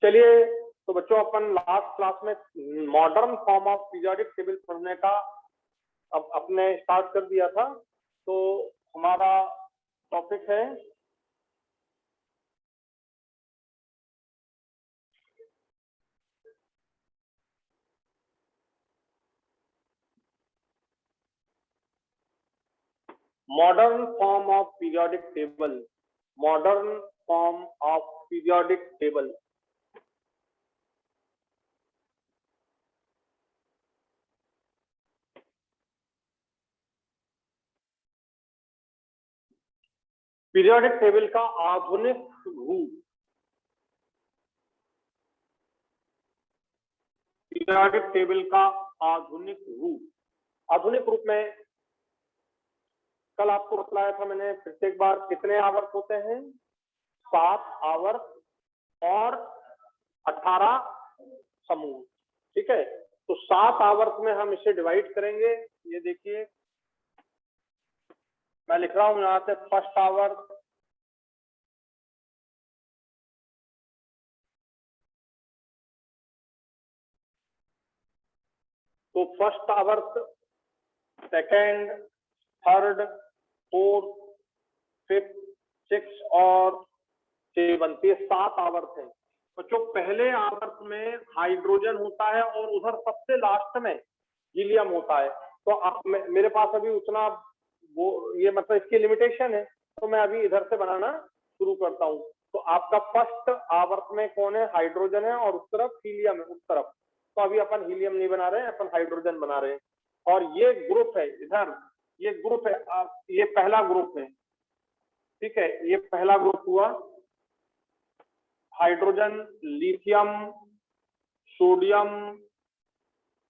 चलिए, तो बच्चों अपन लास्ट क्लास में modern form of periodic table पढ़ने का अब अपने स्टार्ट कर दिया था। तो हमारा टॉपिक है modern form of periodic table. Modern form of periodic table. Periodic table का आधुनिक रूप। पीरियोडिक टेबल का आधुनिक रूप। आधुनिक रूप में कल आपको बतलाया था मैंने, फिर से एक बार, कितने आवर्त होते हैं? 7 आवर्त और 18 समूह। ठीक है, तो 7 आवर्त में हम इसे डिवाइड करेंगे। ये देखिए, मैं लिख रहा हूं यहां से फर्स्ट आवर्त, तो फर्स्ट आवर्त, second, third, fourth, fifth, six और 7, ये 7 आवर्त है बच्चों। पहले आवर्त में हाइड्रोजन होता है और उधर सबसे लास्ट में हीलियम होता है। तो आप मेरे पास अभी उतना वो ये मतलब इसकी लिमिटेशन है, तो मैं अभी इधर से बनाना शुरू करता हूँ। तो आपका फर्स्ट आवर्त में कौन है? हाइड्रोजन है और उस तरफ हीलियम है, उस तरफ। तो अभी अपन हीलियम नहीं बना रहे हैं, अपन हाइड्रोजन बना रहे हैं। और ये ग्रुप है इधर, ये ग्रुप है, ये पहला ग्रुप है। ठीक है, ये पहला ग्रुप हुआ। Hydrogen, lithium, sodium,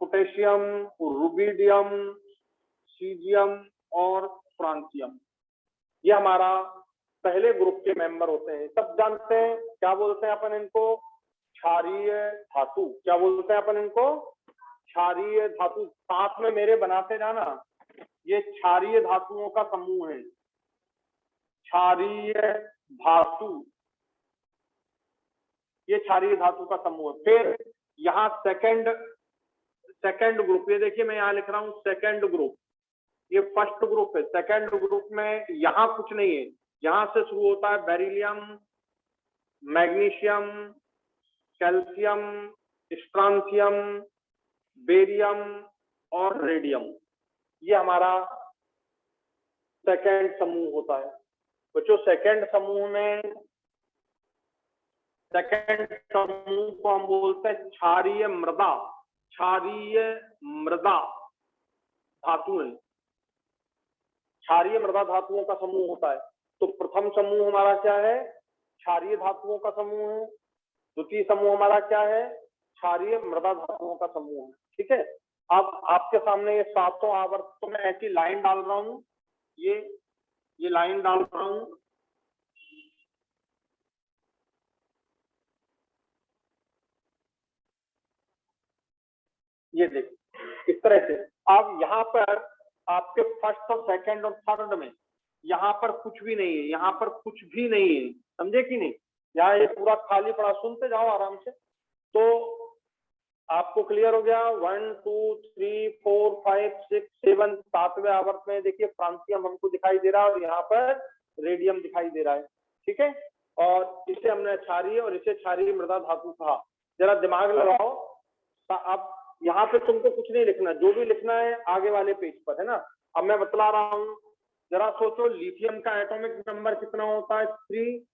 potassium, rubidium, caesium और फ्रांसियम, ये हमारा पहले ग्रुप के मेंबर होते हैं। सब जानते हैं क्या बोलते हैं अपन इनको? क्षारीय धातु। क्या बोलते हैं अपन इनको? क्षारीय धातु। साथ में मेरे बनाते जाना, ये क्षारीय धातुओं का समूह है। क्षारीय धातु, ये क्षारीय धातु का समूह है। फिर यहाँ सेकंड ग्रुप, ये देखिए मैं यहाँ लिख रहा हूँ सेकंड ग्रुप। ये फर्स्ट ग्रुप है, सेकंड ग्रुप में यहाँ कुछ नहीं है। यहाँ से शुरू होता है beryllium, magnesium, calcium, strontium, barium और रेडियम। ये हमारा सेकंड समूह होता है बच्चों। सेकंड समूह को हम बोलते हैं क्षारीय मृदा। क्षारीय मृदा धातु है, क्षारीय मृदा धातुओं का समूह होता है। तो प्रथम समूह हमारा क्या है? क्षारीय धातुओं का समूह है। द्वितीय समूह हमारा क्या है? क्षारीय मृदा धातुओं का समूह है। ठीक है, अब आपके सामने ये 7 आवर्त, तो मैं ऐसी लाइन डाल रहा हूं, ये लाइन डाल रहा हूं। ये देखिए इस तरह से। अब यहाँ पर आपके फर्स्ट और सेकंड और थर्ड में यहाँ पर कुछ भी नहीं है, यहाँ पर कुछ भी नहीं है, समझे कि नहीं? यहाँ ये पूरा खाली पड़ा, सुनते जाओ आराम से। तो आपको क्लियर हो गया? 1 2 3 4 5 6 7, 7वें आवर्त में देखिए फ्रांसियम हमको दिखाई दे रहा है और यहाँ पर रेडियम दिखाई दे रहा है। ठीक है, और इसे हमने क्षारीय और इसे क्षारीय मृदा धातु कहा। जरा दिमाग लगाओ। अब यहाँ पे तुमको कुछ नहीं लिखना, जो भी लिखना है आगे वाले पेज पर है ना। अब मैं बतला रहा हूँ, जरा सोचो, लिथियम का एटॉमिक नंबर कितना होता है? 3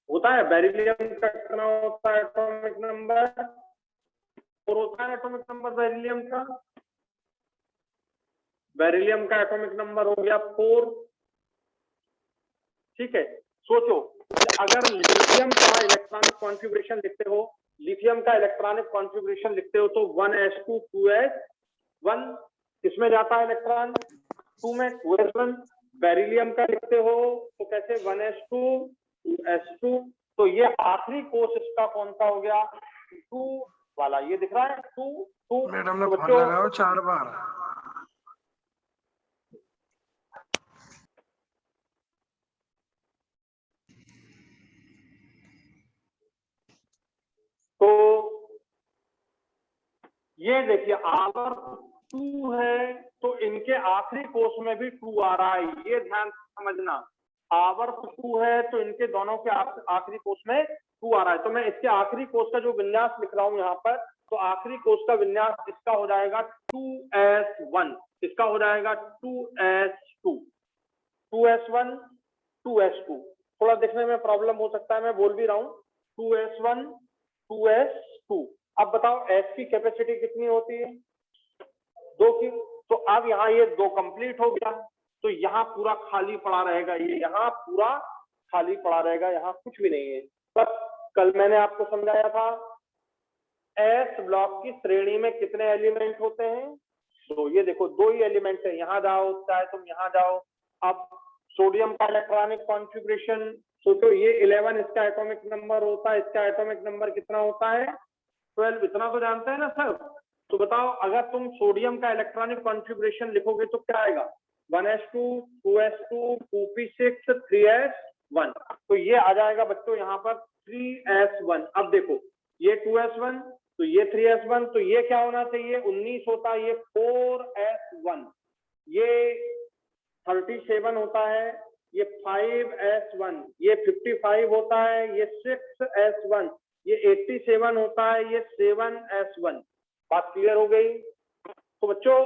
होता है। बेरिलियम का कितना होता है एटॉमिक नंबर? 4 होता है एटॉमिक नंबर बेरिलियम का। बेरिलियम का एटॉमिक नंबर हो गया 4। ठीक है, सोचो अगर लिथियम का इलेक्ट्रॉनिक कॉन्फ़िगरेशन लिखते हो, लिथियम का इलेक्ट्रॉनिक कॉन्फ़िगरेशन लिखते हो तो 1s2 2s1, किसमें जाता है इलेक्ट्रॉन? 2 में, 2s1। बेरिलियम का लिखते हो तो कैसे? 1s2 2s2। तो ये आखिरी कोष इसका कौन सा हो गया? 2 वाला, ये दिख रहा है 2 2। मैडम ने फोन लगाओ 4 बार। ये देखिए आवर्त 2 है तो इनके आखिरी कोष में भी 2 आ रहा है, ये ध्यान समझना। आवर्त 2 है तो इनके दोनों के आखिरी कोष में 2 आ रहा है। तो मैं इसके आखिरी कोष का जो विन्यास लिख रहा हूं यहाँ पर, तो आखिरी कोष का विन्यास इसका हो जाएगा 2s1, इसका हो जाएगा 2s2, 2s1 2s2। थोड़ा देखने में प्रॉब्लम हो सकता है, मैं बोल भी रहा हूँ 2s1 2s2। अब बताओ s की कैपेसिटी कितनी होती है, 2 की। तो अब यहाँ ये 2 कंप्लीट हो गया, तो यहाँ पूरा खाली पड़ा रहेगा, ये यहाँ पूरा खाली पड़ा रहेगा, यहाँ कुछ भी नहीं है। बस कल मैंने आपको समझाया था एस ब्लॉक की श्रेणी में कितने एलिमेंट होते हैं, 2। ये देखो 2 ही एलिमेंट है, यहाँ जाओ चाहे तुम यहाँ जाओ। अब सोडियम का इलेक्ट्रॉनिक कॉन्फ़िगरेशन सोचो, ये 11 इसका एटॉमिक नंबर होता है, इसका एटॉमिक नंबर कितना होता है 12, इतना तो जानते हैं ना सर। तो बताओ अगर तुम सोडियम का इलेक्ट्रॉनिक कॉन्फ़िगरेशन लिखोगे तो क्या आएगा, 1s2 2s2 2p6 3s1। तो ये आ जाएगा बच्चों यहाँ पर 3s1। अब देखो ये 2s1 तो ये 3s1, तो ये क्या होना चाहिए 19 होता है, ये 4s1, ये 37 होता है, ये 5s1, ये 55 होता है, ये 6s1, ये 87 होता है, ये 7s1। बात क्लियर हो गई। तो बच्चों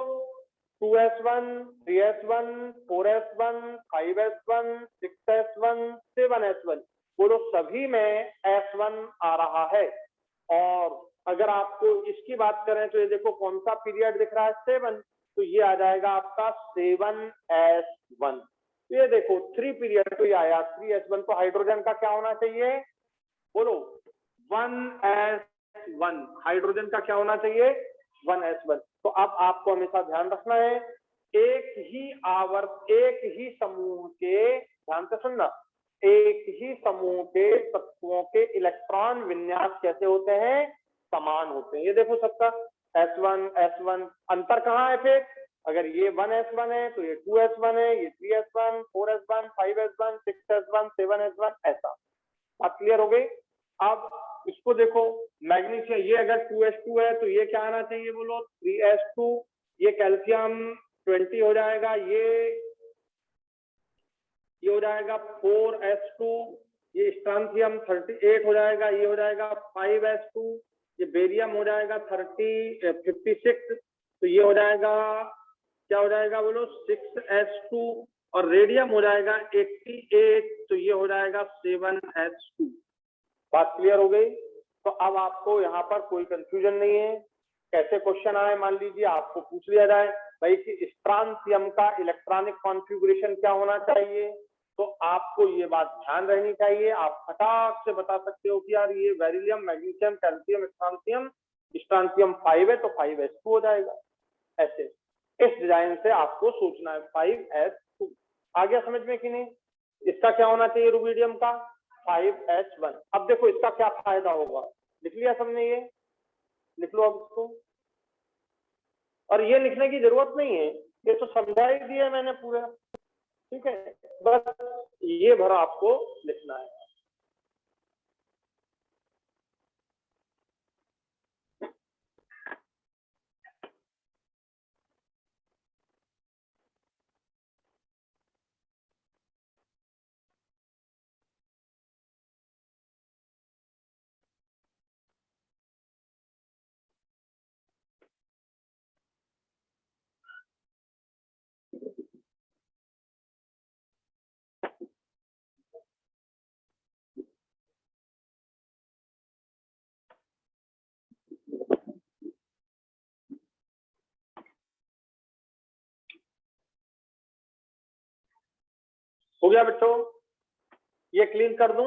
2s1 3s1 4s1 5s1 6s1 7s1, बोलो सभी में s1 आ रहा है। और अगर आपको इसकी बात करें तो ये देखो कौन सा पीरियड दिख रहा है 7, तो ये आ जाएगा आपका 7s1। ये देखो 3 पीरियड तो ये आया 3s1, तो हाइड्रोजन का क्या होना चाहिए, बोलो 1s1। हाइड्रोजन का क्या होना चाहिए 1s1। तो अब आपको हमेशा ध्यान रखना है, एक ही आवर्त एक ही समूह के, ध्यान से सुनना, एक ही समूह के तत्वों के इलेक्ट्रॉन विन्यास कैसे होते हैं, समान होते हैं। ये देखो सबका s1 अंतर कहाँ है फिर, अगर ये 1s1 है तो ये 2s1 है, ये 3s1 4s1 5s1 6s1 7s1, ऐसा। बात क्लियर हो गई। अब इसको देखो मैग्नीशियम, ये अगर 2s2 है तो ये क्या आना चाहिए, बोलो 3s2। ये कैल्शियम 20 हो जाएगा, ये हो जाएगा 4s2। ये स्ट्रांथियम 38 हो जाएगा, ये हो जाएगा 5s2। ये बेरियम हो जाएगा 56, तो ये हो जाएगा क्या हो जाएगा बोलो 6s2। और रेडियम हो जाएगा 88, तो ये हो जाएगा 7s2। बात क्लियर हो गई। तो अब आपको यहाँ पर कोई कंफ्यूजन नहीं है। कैसे क्वेश्चन आए, मान लीजिए आपको पूछ लिया जाए भाई कि स्ट्रांथियम का इलेक्ट्रॉनिक कॉन्फ़िगरेशन क्या होना चाहिए, तो आपको ये बात ध्यान रहनी चाहिए, आप फटाक से बता सकते हो कि यार ये बेरिलियम मैग्नीशियम कैल्शियम स्ट्रांथियम, स्ट्रांथियम 5 है तो 5s2 हो जाएगा। ऐसे इस डिजाइन से आपको सोचना है 5s2। आ गया समझ में कि नहीं। इसका क्या होना चाहिए रुबिडियम का 5s1। अब देखो इसका क्या फायदा होगा, लिख लिया सबने, ये लिख लो अब इसको। और ये लिखने की जरूरत नहीं है, ये तो समझा ही दिया मैंने पूरा, ठीक है। बस ये भरा आपको लिखना है। हो गया बच्चों, ये क्लीन कर दूं।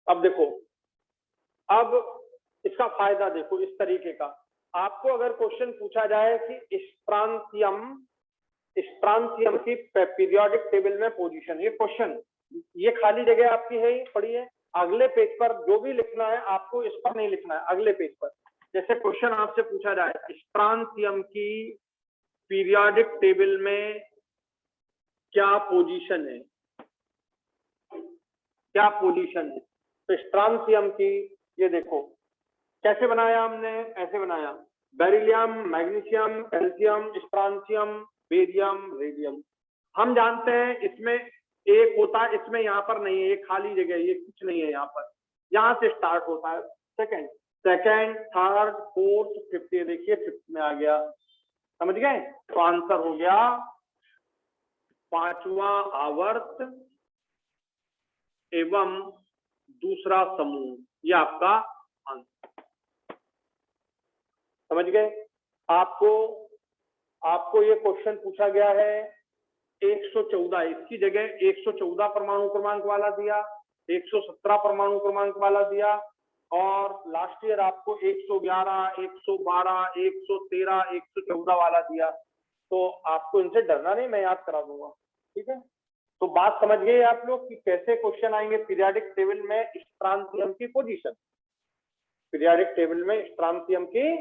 अब देखो, अब इसका फायदा देखो इस तरीके का। आपको अगर क्वेश्चन पूछा जाए कि स्ट्रांथियम की पीरियोडिक टेबल में पोजीशन, ये क्वेश्चन ये खाली जगह आपकी है ही पड़ी है। अगले पेज पर जो भी लिखना है आपको इस पर नहीं लिखना है, अगले पेज पर। जैसे क्वेश्चन आपसे पूछा जाए स्ट्रॉन्शियम की पीरियोडिक टेबल में क्या पोजीशन है, क्या पोजीशन है, तो स्ट्रॉन्शियम की ये देखो कैसे बनाया हमने, ऐसे बनाया beryllium, magnesium, calcium, strontium, barium, radium. हम जानते हैं इसमें एक होता है, इसमें यहाँ पर नहीं है, ये खाली जगह है, ये कुछ नहीं है यहाँ पर, यहाँ से स्टार्ट होता है सेकंड, थर्ड, फोर्थ, फिफ्थ। ये देखिए फिफ्थ में आ गया, समझ गए। तो आंसर हो गया पांचवा आवर्त एवं दूसरा समूह, ये आपका आंसर। समझ गए। आपको ये क्वेश्चन पूछा गया है 114, इसकी जगह 114 परमाणु क्रमांक वाला दिया, 117 परमाणु क्रमांक वाला दिया, और लास्ट ईयर आपको 111, 112, 113, 114 वाला दिया। तो आपको इनसे डरना नहीं, मैं याद करा दूंगा, ठीक है। तो बात समझ गए आप लोग कि कैसे क्वेश्चन आएंगे पीरियोडिक टेबल में स्ट्रॉन्शियम की पोजीशन, पीरियोडिक टेबल में स्ट्रॉन्शियम की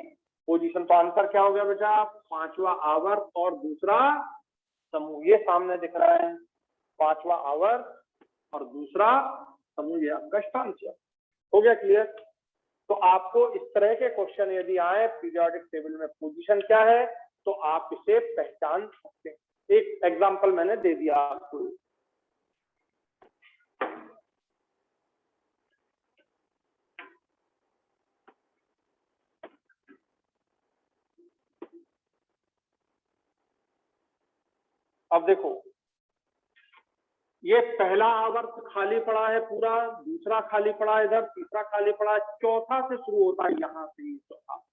पोजीशन। तो आंसर क्या हो गया बेटा, पांचवा आवर्त और दूसरा समूह, ये सामने दिख रहा है, पांचवा आवर्त और दूसरा समूह, ये आपका स्ट्रॉन्शियम। हो गया क्लियर। तो आपको इस तरह के क्वेश्चन यदि आए पीरियोडिक टेबल में पोजीशन क्या है, तो आप इसे पहचान सकते हैं। एक एग्जांपल मैंने दे दिया आपको। अब देखो ये पहला आवर्त खाली पड़ा है पूरा, दूसरा खाली पड़ा है इधर, तीसरा खाली पड़ा है, चौथा से शुरू होता है यहाँ से ये चौथा,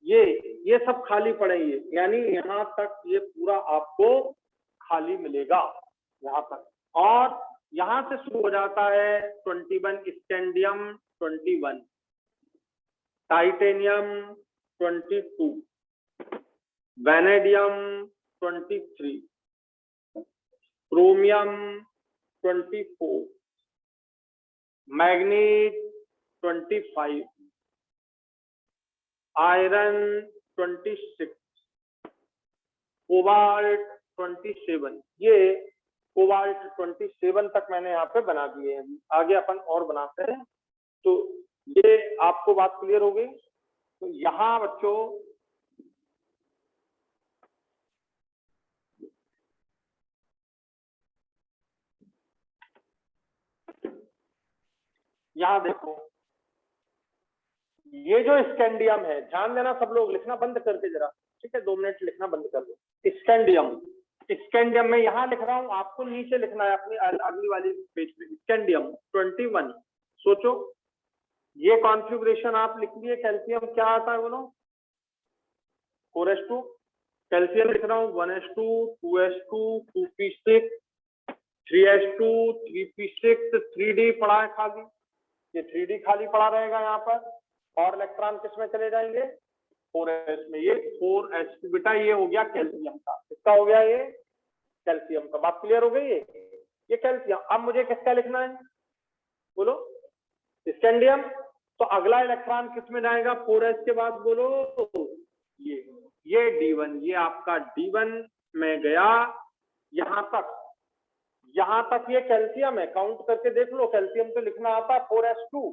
ये सब खाली पड़े, ये यानी यहाँ तक ये पूरा आपको खाली मिलेगा यहाँ तक। और यहाँ से शुरू हो जाता है 21 scandium 21, titanium 22, vanadium 23, chromium 24, manganese 25, iron 26, cobalt 27। ये कोबाल्ट 27 तक मैंने यहाँ पे बना दिए हैं, आगे अपन और बनाते हैं। तो ये आपको बात क्लियर हो गई। तो यहाँ बच्चों यहाँ देखो ये जो स्कैंडियम है, ध्यान देना सब लोग, लिखना बंद करके जरा, ठीक है, 2 मिनट लिखना बंद कर दो। स्कैंडियम में यहाँ लिख रहा हूँ, आपको नीचे लिखना है अपनी अगली वाली पेज पे, स्कैंडियम 21। सोचो ये कॉन्फ़िगरेशन आप लिख लिए, कैल्शियम क्या आता है बोलो, 4s2, कैल्शियम लिख रहा हूँ 1s2, 2s2, 2p6, 3s2, 3p6, 3d पड़ा है खाली, ये 3d खाली पड़ा रहेगा यहाँ पर, और इलेक्ट्रॉन किस में चले जाएंगे, 4s में। ये 4s2 बेटा ये हो गया कैल्शियम का, किसका हो गया, ये कैल्शियम का। बात क्लियर हो गई है, ये कैल्शियम। अब मुझे किसका लिखना है बोलो, स्कैंडियम। तो अगला इलेक्ट्रॉन किस में जाएगा 4s के बाद बोलो, ये D1, ये आपका D1 में गया यहां तक ये कैल्शियम है, काउंट करके देख लो, कैल्शियम तो लिखना आता है 4s2,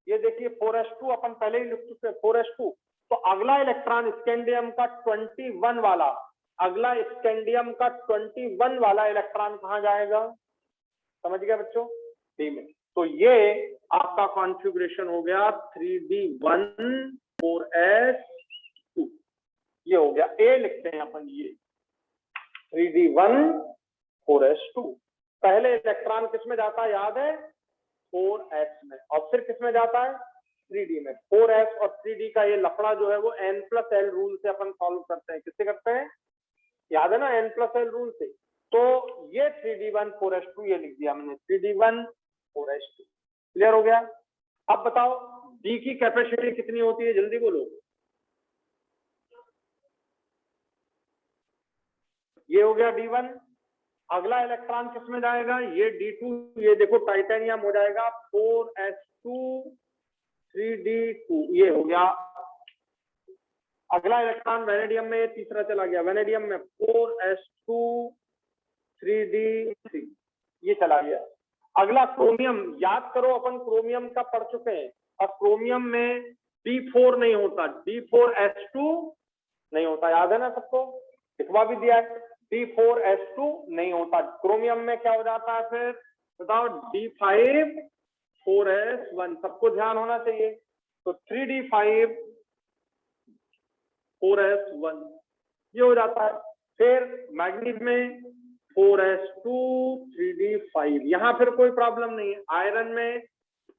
ये देखिए 4s2 अपन पहले ही लिख चुके हैं 4s2। तो अगला इलेक्ट्रॉन स्कैंडियम का 21 वाला, अगला स्कैंडियम का 21 वाला इलेक्ट्रॉन कहाँ जाएगा, समझ गया बच्चों, डी में। तो ये आपका कॉन्फ़िगरेशन हो गया 3d1 4s2, ये हो गया। ए लिखते हैं अपन, ये 3d1 4s2। पहले इलेक्ट्रॉन किस में जाता है याद है, 4s में, और फिर किस में जाता है 3d में। 4s और 3d का ये लफड़ा जो है वो n+l रूल से अपन सॉल्व करते हैं, किससे करते हैं याद है ना, n+l रूल से। तो ये 3d1 4s2 ये लिख दिया मैंने, 3d1 4s2, क्लियर हो गया। अब बताओ D की कैपेसिटी कितनी होती है, जल्दी बोलो, ये हो गया D1, अगला इलेक्ट्रॉन किस में जाएगा, ये D2, ये देखो टाइटेनियम हो जाएगा 4s2 3d2, ये हो गया। अगला इलेक्ट्रॉन वेनेडियम में, ये तीसरा चला गया, वेनेडियम में 4s2 3d3, ये चला गया। अगला क्रोमियम, याद करो अपन क्रोमियम का पढ़ चुके हैं, और क्रोमियम में D4 नहीं होता, D4s2 नहीं होता, याद है ना सबको, लिखवा भी दिया है, D4s2 नहीं होता। क्रोमियम में क्या हो जाता है फिर बताओ, D5 4s1, सबको ध्यान होना चाहिए। तो 3d5 4s1 ये हो जाता है। फिर मैग्नीज में 4s2 3d5, यहां फिर कोई प्रॉब्लम नहीं है। आयरन में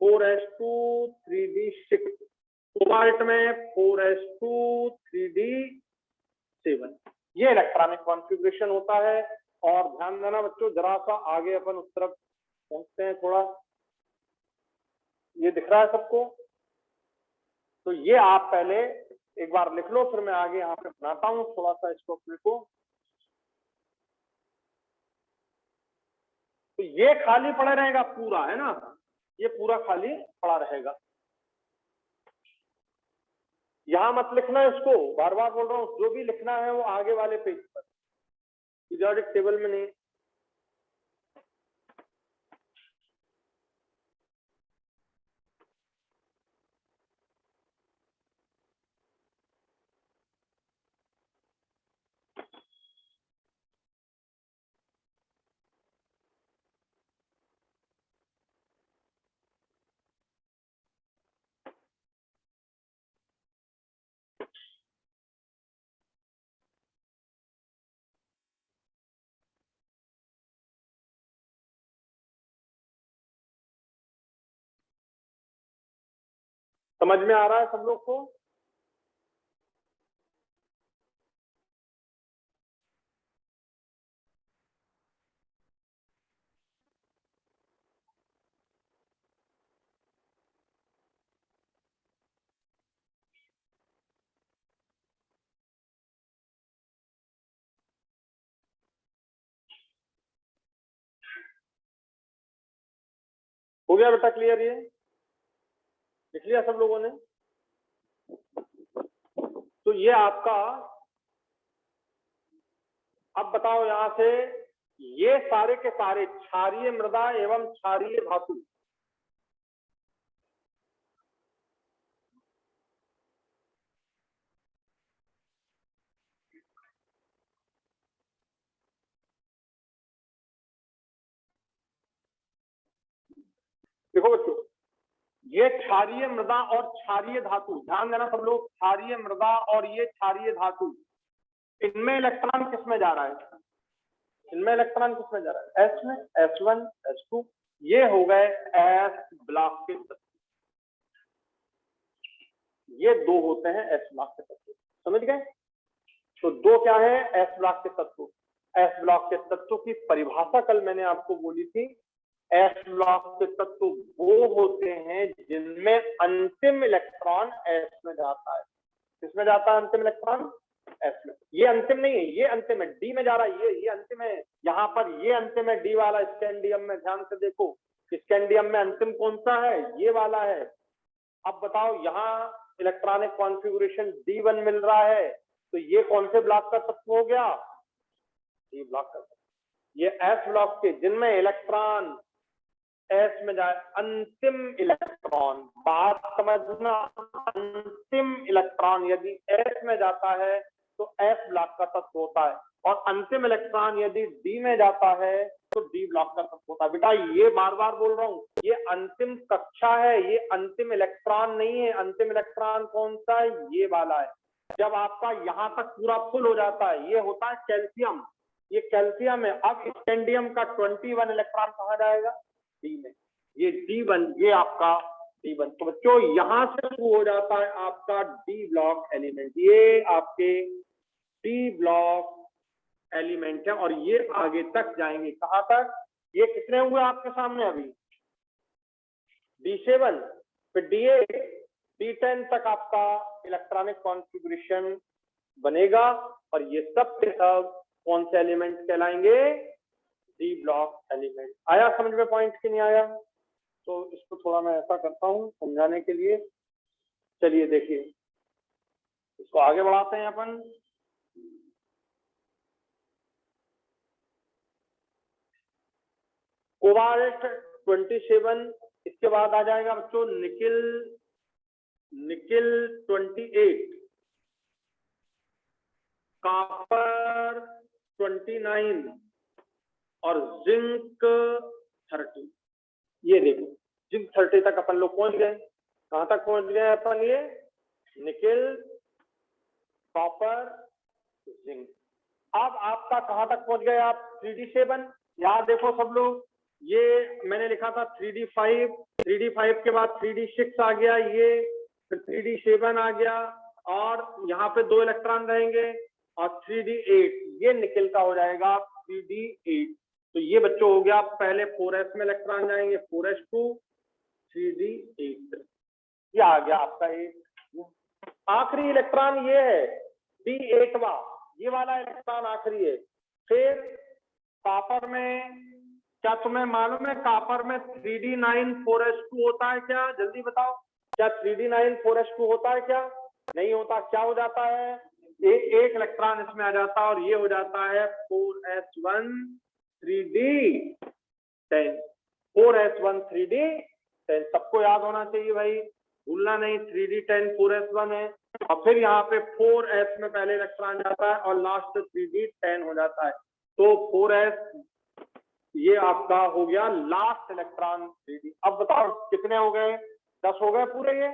4s2 3d6, कोबाल्ट में 4s2 3d7, ये इलेक्ट्रॉनिक कॉन्फ़िगरेशन होता है। और ध्यान देना बच्चों, जरा सा आगे अपन उस तरफ पहुंचते हैं थोड़ा, ये दिख रहा है सबको, तो ये आप पहले एक बार लिख लो, फिर मैं आगे यहाँ पे बनाता हूँ थोड़ा सा इसको अपने को। तो ये खाली पड़ा रहेगा पूरा, है ना, ये पूरा खाली पड़ा रहेगा, यहां मत लिखना इसको, बार बार बोल रहा हूँ, जो भी लिखना है वो आगे वाले पेज पर, पीरियोडिक टेबल में नहीं। समझ में आ रहा है सब लोग को? हो गया बेटा क्लियर? ये लिख लिया सब लोगों ने? तो ये आपका, अब बताओ यहां से, ये सारे के सारे क्षारीय मृदा एवं क्षारीय धातु, देखो बच्चों, ये क्षारीय मृदा और क्षारीय धातु, ध्यान देना सब लोग, क्षारीय मृदा और ये क्षारीय धातु, इनमें इलेक्ट्रॉन किस में जा रहा है, इनमें इलेक्ट्रॉन किस में जा रहा है, एस में, S1 S2, ये हो गए एस ब्लॉक के तत्व, ये दो होते हैं एस ब्लॉक के तत्व, समझ गए? तो दो क्या है एस ब्लॉक के तत्व। एस ब्लॉक के तत्व की परिभाषा कल मैंने आपको बोली थी, एस ब्लॉक के तत्व वो होते हैं जिनमें अंतिम इलेक्ट्रॉन एस में जाता है। किसमें जाता है अंतिम इलेक्ट्रॉन? एस में। ये अंतिम नहीं है, ये अंतिम है, डी में जा रहा है, ये अंतिम है, यहाँ पर ये अंतिम है, डी वाला स्कैंडियम में, ध्यान से देखो, स्कैंडियम में अंतिम कौन सा है, ये वाला है। अब बताओ, यहाँ इलेक्ट्रॉनिक कॉन्फ़िगरेशन D1 मिल रहा है, तो ये कौन से ब्लॉक का तत्व हो गया? डी ब्लॉक का तत्व। ये एस ब्लॉक के जिनमें इलेक्ट्रॉन एस में जाए, अंतिम इलेक्ट्रॉन, बात समझना, अंतिम इलेक्ट्रॉन यदि एस में जाता है तो एस ब्लॉक का तत्व होता है, और अंतिम इलेक्ट्रॉन यदि डी में जाता है तो डी ब्लॉक का तत्व होता है। बेटा ये बार बार बोल रहा हूँ, ये अंतिम कक्षा है, ये अंतिम इलेक्ट्रॉन नहीं है। अंतिम इलेक्ट्रॉन कौन सा है? ये वाला है। जब आपका यहाँ तक पूरा फुल हो जाता है, ये होता है कैल्शियम, ये कैल्शियम है। अब स्कैंडियम का 21 इलेक्ट्रॉन कहाँ जाएगा? डी में। ये D1, ये आपका D1। तो बच्चों यहां से शुरू हो जाता है आपका डी ब्लॉक एलिमेंट, ये आपके डी ब्लॉक एलिमेंट है, और ये आगे तक जाएंगे, कहां तक? ये कितने हुए आपके सामने अभी? D7, फिर D8, D10 तक आपका इलेक्ट्रॉनिक कॉन्फ़िगरेशन बनेगा, और ये सब के सब कौन से एलिमेंट कहलाएंगे? D block element. आया समझ में पॉइंट कि नहीं आया? तो इसको थोड़ा मैं ऐसा करता हूँ समझाने के लिए। चलिए देखिए, इसको आगे बढ़ाते हैं अपन। कोबाल्ट 27, इसके बाद आ जाएगा बच्चों निकिल 28, कॉपर 29 और जिंक 30। ये देखो जिंक 30 तक अपन लोग पहुंच गए। कहां तक पहुंच गए अपन? ये निकिल, कॉपर, जिंक। अब आपका कहां तक पहुंच गए आप? 3D7। यहाँ देखो सब लोग, ये मैंने लिखा था 3D5, 3D5 के बाद 3D6 आ गया, ये फिर 3D7 आ गया, और यहाँ पे 2 इलेक्ट्रॉन रहेंगे, और 3D8 ये निकल का हो जाएगा 3D8। तो ये बच्चों हो गया, पहले 4s में इलेक्ट्रॉन जाएंगे, 4s2 3D8, ये आ गया आपका एक। आखिरी इलेक्ट्रॉन ये है D8वां, ये वाला इलेक्ट्रॉन आखिरी है। फिर कॉपर में क्या तुम्हें मालूम है कॉपर में 3D9 4s2 होता है क्या? जल्दी बताओ, क्या 3D9 4s2 होता है क्या? नहीं होता। क्या हो जाता है? एक इलेक्ट्रॉन इसमें आ जाता है और ये हो जाता है 4s1 3D10। 4s1 3D10 सबको याद होना चाहिए भाई, भूलना नहीं। 3D10 4s1 है, और फिर यहाँ पे 4s में पहले इलेक्ट्रॉन जाता है और लास्ट 3D10 हो जाता है। तो 4s ये आपका हो गया लास्ट इलेक्ट्रॉन 3D। अब बताओ कितने हो गए? 10 हो गए पूरे ये।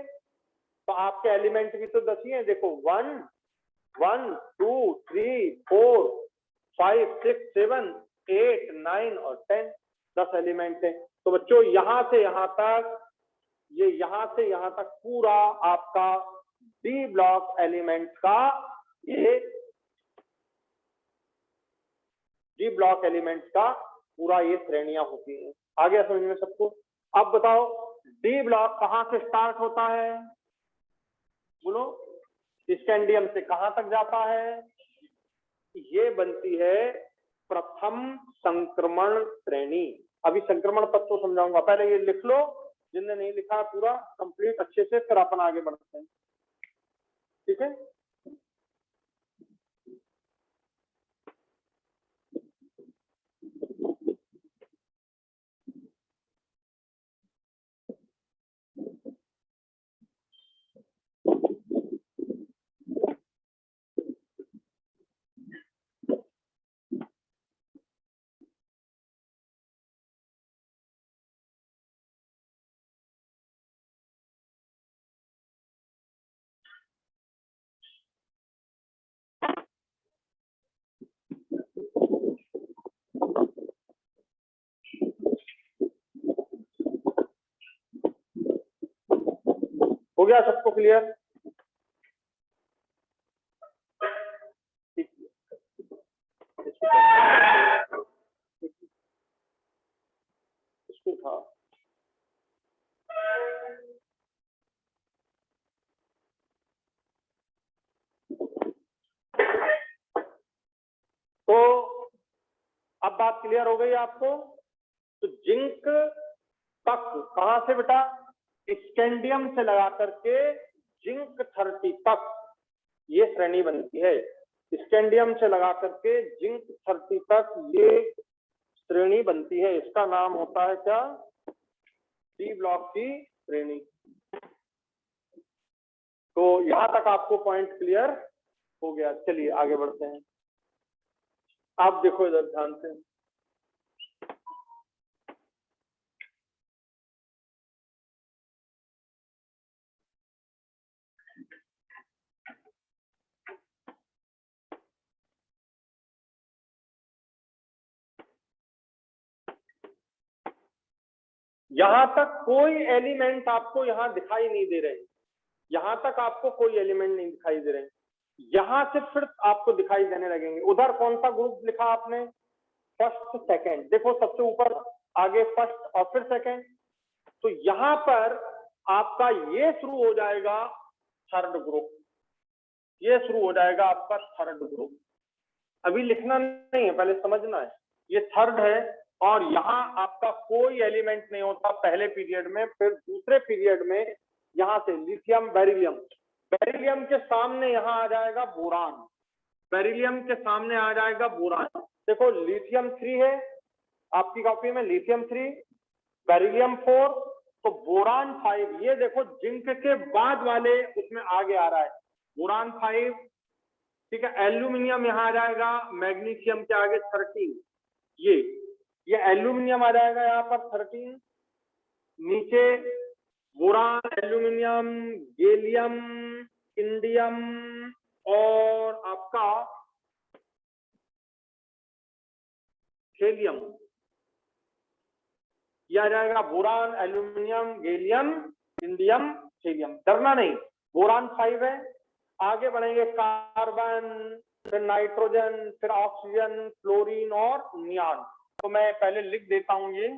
तो आपके एलिमेंट भी तो 10 ही है। देखो 1 1 2 3 4 5 6 7 8 9 और 10, 10 एलिमेंट है। तो बच्चों यहां से यहां तक, ये यहां से यहां तक पूरा आपका डी ब्लॉक एलिमेंट का, ये डी ब्लॉक एलिमेंट का पूरा ये श्रेणियां होती हैं। आ गया समझ में सबको? अब बताओ डी ब्लॉक कहां से स्टार्ट होता है? बोलो, स्कैंडियम से कहां तक जाता है? ये बनती है प्रथम संक्रमण श्रेणी। अभी संक्रमण तत्व समझाऊंगा, पहले ये लिख लो, जिनने नहीं लिखा पूरा कंप्लीट अच्छे से, फिर अपन आगे बढ़ते हैं। ठीक है? हो गया सबको क्लियर? इसको था तो अब बात क्लियर हो गई आपको? तो जिंक तक कहां से बेटा? स्कैंडियम से लगा करके जिंक 30 तक ये श्रेणी बनती है। स्कैंडियम से लगा करके जिंक 30 तक ये श्रेणी बनती है। इसका नाम होता है क्या? डी ब्लॉक की श्रेणी। तो यहां तक आपको पॉइंट क्लियर हो गया। चलिए आगे बढ़ते हैं। आप देखो इधर ध्यान से, यहां तक कोई एलिमेंट आपको यहां दिखाई नहीं दे रहे। यहां तक आपको कोई एलिमेंट नहीं दिखाई दे रहे। यहां से फिर आपको दिखाई देने लगेंगे। उधर कौन सा ग्रुप लिखा आपने? First second. देखो सबसे ऊपर आगे फर्स्ट और फिर सेकंड। तो यहां पर आपका ये शुरू हो जाएगा थर्ड ग्रुप। ये शुरू हो जाएगा आपका थर्ड ग्रुप। अभी लिखना नहीं है, पहले समझना है। ये थर्ड है, और यहाँ आपका कोई एलिमेंट नहीं होता पहले पीरियड में। फिर दूसरे पीरियड में यहाँ से लिथियम बेरिलियम, बेरिलियम के सामने यहाँ आ जाएगा बोरान, बेरिलियम के सामने आ जाएगा बोरान। देखो लिथियम 3 है आपकी कॉपी में, लिथियम 3, बेरिलियम 4, तो बोरान 5। ये देखो जिंक के बाद वाले उसमें आगे आ रहा है बोरान 5, ठीक है। एल्यूमिनियम यहाँ आ जाएगा मैग्नीशियम के आगे 13, ये एल्यूमिनियम आ जाएगा यहाँ पर 13, नीचे बोरान, एल्यूमिनियम, गैलियम, इंडियम और आपका थेलियम, यह आ जाएगा boron, aluminium, gallium, indium, thallium. डरना नहीं, बोरान 5 है। आगे बढ़ेंगे कार्बन, फिर नाइट्रोजन, फिर ऑक्सीजन, फ्लोरीन और नियान। तो मैं पहले लिख देता हूं ये,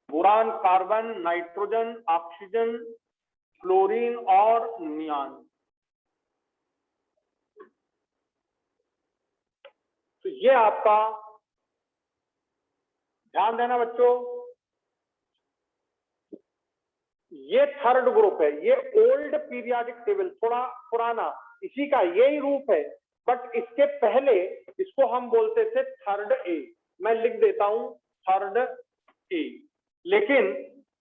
boron, carbon, nitrogen, oxygen, fluorine और नियान। तो ये आपका, ध्यान देना बच्चों, ये थर्ड ग्रुप है, ये ओल्ड पीरियोडिक टेबल, थोड़ा पुराना, इसी का यही रूप है, बट इसके पहले इसको हम बोलते थे थर्ड ए। मैं लिख देता हूं थर्ड ए, लेकिन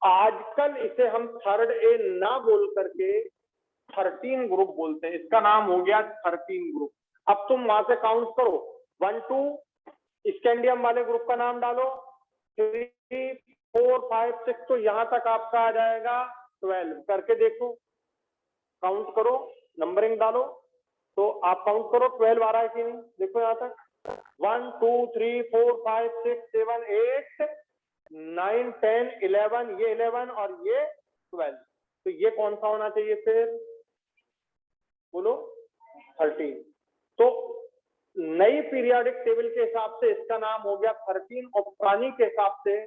आजकल इसे हम थर्ड ए ना बोल करके 13 ग्रुप बोलते हैं। इसका नाम हो गया 13 ग्रुप। अब तुम वहां से काउंट करो, 1 2 स्कैंडियम वाले ग्रुप का नाम डालो, 3 4 5 6, तो यहां तक आपका आ जाएगा 12। करके देखो, काउंट करो, नंबरिंग डालो, तो आप काउंट करो 12 आ रहा है कि नहीं, देखो यहां तक 1 2 3 4 5 6 7 8 9 10 11, ये 11 और ये 12, तो ये कौन सा होना चाहिए फिर, बोलो 13। तो नई पीरियोडिक टेबल के हिसाब से इसका नाम हो गया 13, और पुरानी के हिसाब से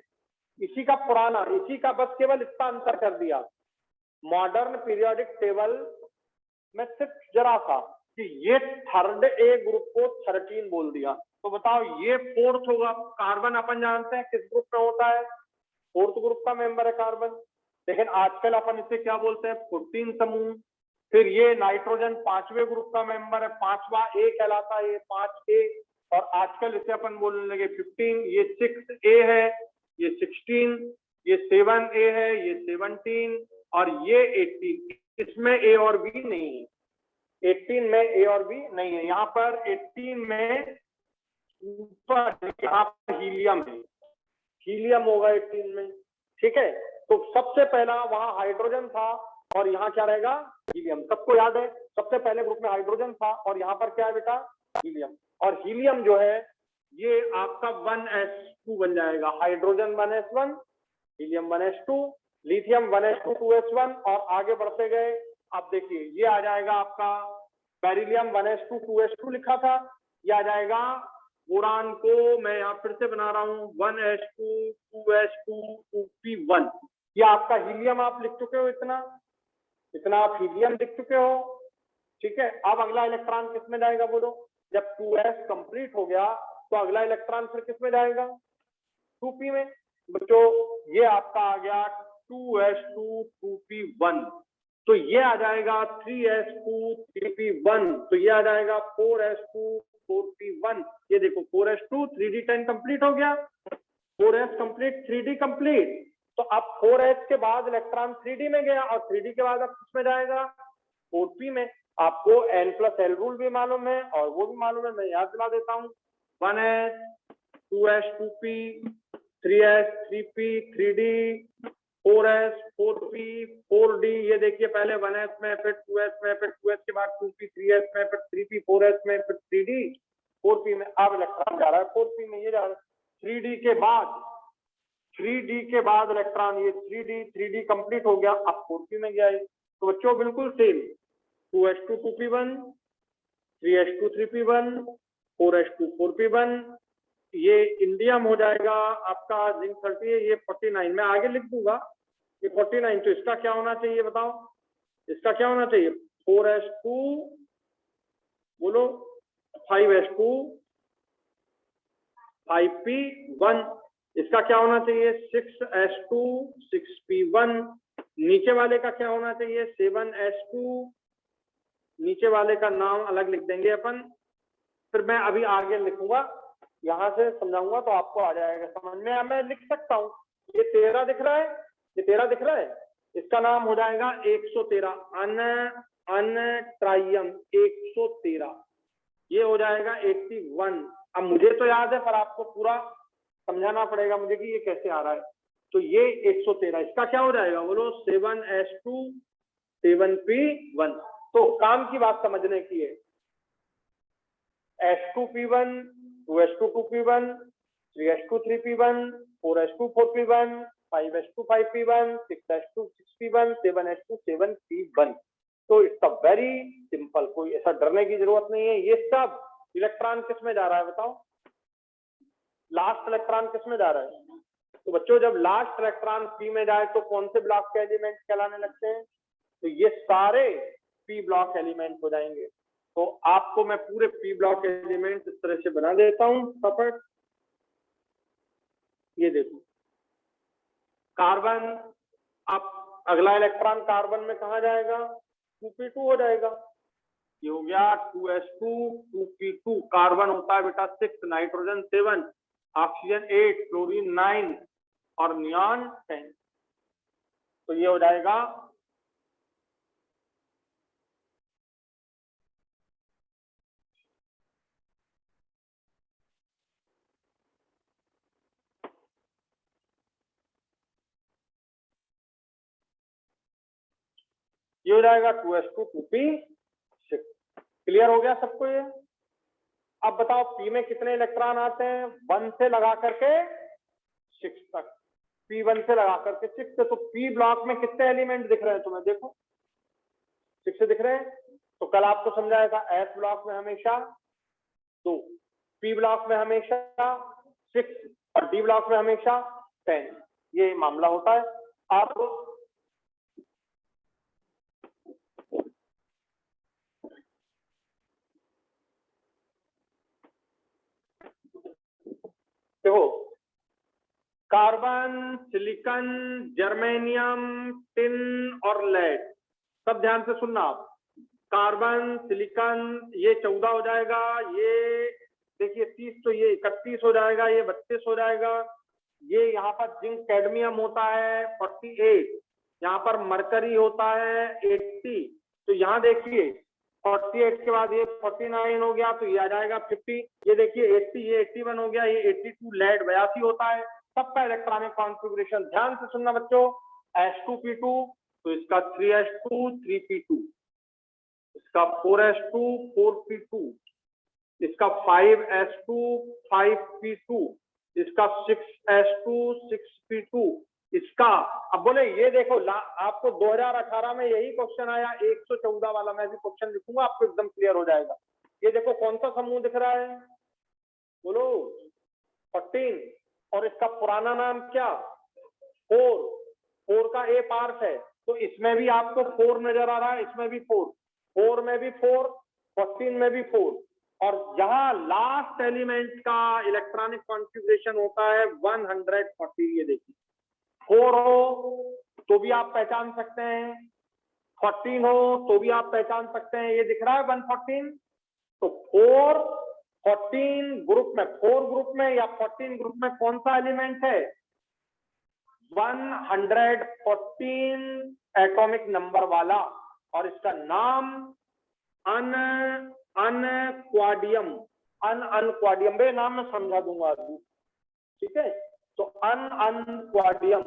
इसी का पुराना, इसी का बस केवल इसका अंतर कर दिया। मॉडर्न पीरियोडिक टेबल में सिर्फ जरा सा कि ये थर्ड ए ग्रुप को 13 बोल दिया। तो बताओ ये फोर्थ होगा। कार्बन अपन जानते हैं किस ग्रुप में होता है, फोर्थ ग्रुप का मेंबर है कार्बन, लेकिन आजकल अपन इसे क्या बोलते हैं, 14 समूह। फिर ये नाइट्रोजन 5वें ग्रुप का मेंबर है, 5वां ए कहलाता है, ये 5A, और आजकल इसे अपन बोलने लगे 15। ये 6A है, ये 16, ये 7A है, ये 17 और ये 18। इसमें ए और बी नहीं है, 18 में ए और बी नहीं है। यहाँ पर 18 में ऊपर यहाँ पर हीलियम है, हीलियम होगा 18 में, ठीक है। तो सबसे पहला वहां हाइड्रोजन था और यहाँ क्या रहेगा, हीलियम। सबको याद है सबसे पहले ग्रुप में हाइड्रोजन था और यहाँ पर क्या है बेटा, हीलियम। और हीलियम जो है ये आपका 1s2 बन जाएगा, hydrogen 1s1, helium 1s2, lithium 1s2 2s1, और आगे बढ़ते गए आप देखिए ये आ जाएगा आपका बेरिलियम 1s2 2s2 लिखा था, ये आ जाएगा बोरान को मैं यहाँ फिर से बना रहा हूँ 1s2 2s2 2p1। ये आपका हीलियम आप लिख चुके हो, इतना आप हीलियम लिख चुके हो, ठीक है। अब अगला इलेक्ट्रॉन किस में जाएगा बोलो, जब 2s कंप्लीट हो गया तो अगला इलेक्ट्रॉन फिर किस में जाएगा, 2p में। बच्चों ये आपका आ गया 2s2 2p1, तो ये आ जाएगा 3s2 3p1, तो ये आ जाएगा 4s2 4p1। ये देखो 4s2 3d10 कंप्लीट हो गया, 4s कंप्लीट 3d कंप्लीट। तो अब 4s के बाद इलेक्ट्रॉन 3d में गया और 3d के बाद अब किसमें जाएगा, 4p में। आपको n+l रूल भी मालूम है और वो भी मालूम है, मैं याद दिला देता हूँ, 1s 2s 2p 3s 3p 3d 4s 4p 4d। ये देखिए पहले 1s में, फिर 2s में, फिर 2s के बाद 2p 3s में, फिर 3p 4s में, फिर 3d 4p में। अब इलेक्ट्रॉन जा रहा है 4p में, ये जा रहा है 3d के बाद इलेक्ट्रॉन ये 3d कंप्लीट हो गया, अब 4p में गया। तो बच्चों बिल्कुल same, 2s2 2p1, 3s2 3p1, 4s2 4p1। ये इंडियम हो जाएगा आपका जिंक 30 है, ये 49 मैं आगे लिख दूंगा, ये 49। तो इसका क्या होना चाहिए बताओ, इसका क्या होना चाहिए, 4s2 बोलो 5s2 5p1, इसका क्या होना चाहिए 6s2 6p1, नीचे वाले का क्या होना चाहिए 7s2, नीचे वाले का नाम अलग लिख देंगे अपन, फिर मैं अभी आगे लिखूंगा, यहां से समझाऊंगा तो आपको आ जाएगा समझ में। मैं लिख सकता हूँ, ये 13 दिख रहा है, ये 13 दिख रहा है, इसका नाम हो जाएगा 113, अन ट्राइयम 113, ये हो जाएगा 81। अब मुझे तो याद है पर आपको पूरा समझाना पड़ेगा मुझे कि ये कैसे आ रहा है। तो ये 113, इसका क्या हो जाएगा बोलो 7s2 7p1। तो काम की बात समझने की है, s2p1 2s2 2p1 3s2 3p1 4s2 4p1 5s2 5p1 6s2 6p1 7s2 7p1। तो इट्स अ वेरी सिंपल, कोई ऐसा डरने की जरूरत नहीं है। ये सब इलेक्ट्रॉन किस में जा रहा है बताओ, लास्ट इलेक्ट्रॉन किस में जा रहा है? तो बच्चों जब लास्ट इलेक्ट्रॉन पी में जाए तो कौन से ब्लॉक के एलिमेंट कहलाने लगते हैं? तो ये सारे पी ब्लॉक एलिमेंट हो जाएंगे। तो आपको मैं पूरे पी ब्लॉक एलिमेंट इस तरह से बना देता हूं फटाफट। ये देखो कार्बन, अब अगला इलेक्ट्रॉन कार्बन में कहा जाएगा 2p2 हो जाएगा। ये हो गया 2s2 2p2, कार्बन होता है बेटा 6, नाइट्रोजन 7, ऑक्सीजन 8, क्लोरीन 9 और नियॉन 10। तो ये हो जाएगा ये हो जाएगा 2s2 2p6। क्लियर हो गया सबको ये? अब बताओ पी में कितने इलेक्ट्रॉन आते हैं? 1 से लगा करके 6 तक, p1 से लगा करके 6 तक। तो पी ब्लॉक में कितने एलिमेंट दिख रहे हैं तुम्हें? देखो 6 दिख रहे हैं। तो कल आपको समझाया था एस ब्लॉक में हमेशा 2, पी ब्लॉक में हमेशा 6 और डी ब्लॉक में हमेशा 10, ये मामला होता है। अब देखो कार्बन, सिलिकॉन, जर्मेनियम, टिन और लेड, सब ध्यान से सुनना आप। कार्बन, सिलिकॉन ये 14 हो जाएगा, ये देखिए 30, तो ये 31 हो जाएगा, ये 32 हो जाएगा। ये यहाँ पर जिंक कैडमियम होता है 48, यहाँ पर मरकरी होता है 80। तो यहाँ देखिए 48 के बाद ये 49 हो गया, तो ये आ जाएगा 50। ये देखिए 80, ये 81 हो गया, ये 82, लेड 82 होता है। सबका इलेक्ट्रॉनिक कॉन्फ़िगरेशन ध्यान से सुनना बच्चों। s2p2 तो इसका 3s2 3p2, इसका 4s2 4p2, इसका 5s2 5p2, इसका 6s2 6p2, इसका। अब बोले ये देखो आपको 2018 में यही क्वेश्चन आया 114 वाला, मैं भी क्वेश्चन लिखूंगा आपको एकदम क्लियर हो जाएगा। ये देखो कौन सा समूह दिख रहा है बोलो 14, और इसका पुराना नाम क्या 4 का ए पार्ट है, तो इसमें भी आपको 4 नजर आ रहा है, इसमें भी 4 में भी 4, 14 में भी 4, और यहाँ लास्ट एलिमेंट का इलेक्ट्रॉनिक कॉन्फ़िगरेशन होता है 140। ये देखिए 4 हो तो भी आप पहचान सकते हैं, 14 हो तो भी आप पहचान सकते हैं। ये दिख रहा है 114, तो 14 ग्रुप में, 4 ग्रुप में या 14 ग्रुप में कौन सा एलिमेंट है? 114 एटॉमिक नंबर वाला, और इसका नाम अनक्वाडियम, अनक्वाडियम बे नाम मैं समझा दूंगा अभी, ठीक है। तो अनक्वाडियम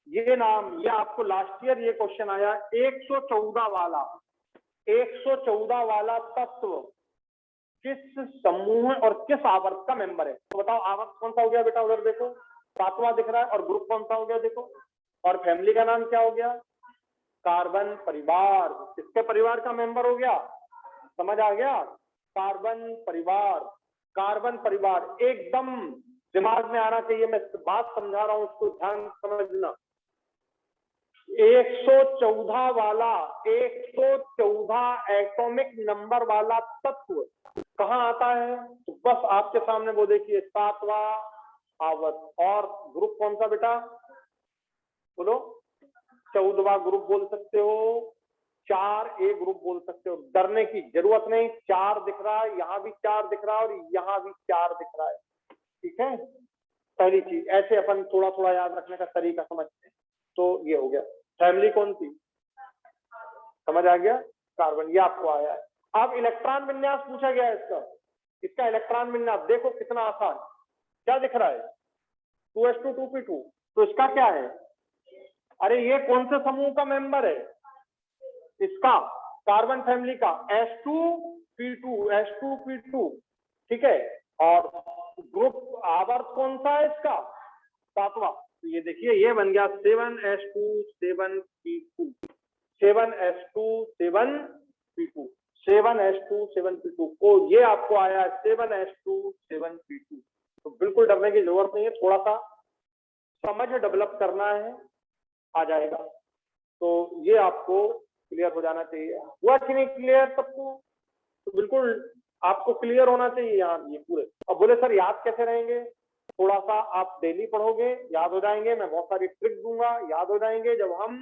ये नाम, ये आपको लास्ट ईयर ये क्वेश्चन आया 114 वाला, 114 वाला तत्व किस समूह और किस आवर्त का मेंबर है? तो बताओ आवर्त कौन सा हो गया बेटा, उधर देखो 7वां दिख रहा है, और ग्रुप कौन सा हो गया देखो, और फैमिली का नाम क्या हो गया? कार्बन परिवार। किसके परिवार का मेंबर हो गया? समझ आ गया? कार्बन परिवार, कार्बन परिवार एकदम दिमाग में आना चाहिए। मैं बात समझा रहा हूं, उसको ध्यान समझना। 114 वाला, 114 एटॉमिक नंबर वाला तत्व कहाँ आता है? तो बस आपके सामने वो देखिए, 7वां आवर्त। और ग्रुप कौन सा बेटा? बोलो। 14वां ग्रुप बोल सकते हो, 4A ग्रुप बोल सकते हो। डरने की जरूरत नहीं, 4 दिख रहा है, यहां भी 4 दिख रहा है और यहां भी 4 दिख रहा है। ठीक है, पहली चीज ऐसे अपन थोड़ा थोड़ा याद रखने का तरीका समझते हैं। तो ये हो गया। फैमिली कौन सी? समझ आ गया? कार्बन, ये आपको आया है। अब इलेक्ट्रॉन विन्यास पूछा गया है इसका। इसका इलेक्ट्रॉन विन्यास देखो कितना आसान। क्या दिख रहा है? 2s2 2p2। तो इसका क्या है? अरे ये कौन से समूह का मेंबर है? इसका, कार्बन फैमिली का, s2p2, s2p2। ठीक है, और ग्रुप आवर्त कौन सा है इसका? 7वां। तो ये देखिए, ये बन गया 7s2 7p2, 7s2 7p2, 7s2 7p2 को ये आपको आया 7s2 7p2। तो बिल्कुल डरने की जरूरत नहीं है, थोड़ा सा समझ डेवलप करना है, आ जाएगा। तो ये आपको क्लियर हो जाना चाहिए। हुआ कि नहीं क्लियर सबको? तो बिल्कुल आपको क्लियर होना चाहिए यार ये पूरे। अब बोले सर याद कैसे रहेंगे? थोड़ा सा आप डेली पढ़ोगे, याद हो जाएंगे। मैं बहुत सारी ट्रिक दूंगा, याद हो जाएंगे। जब हम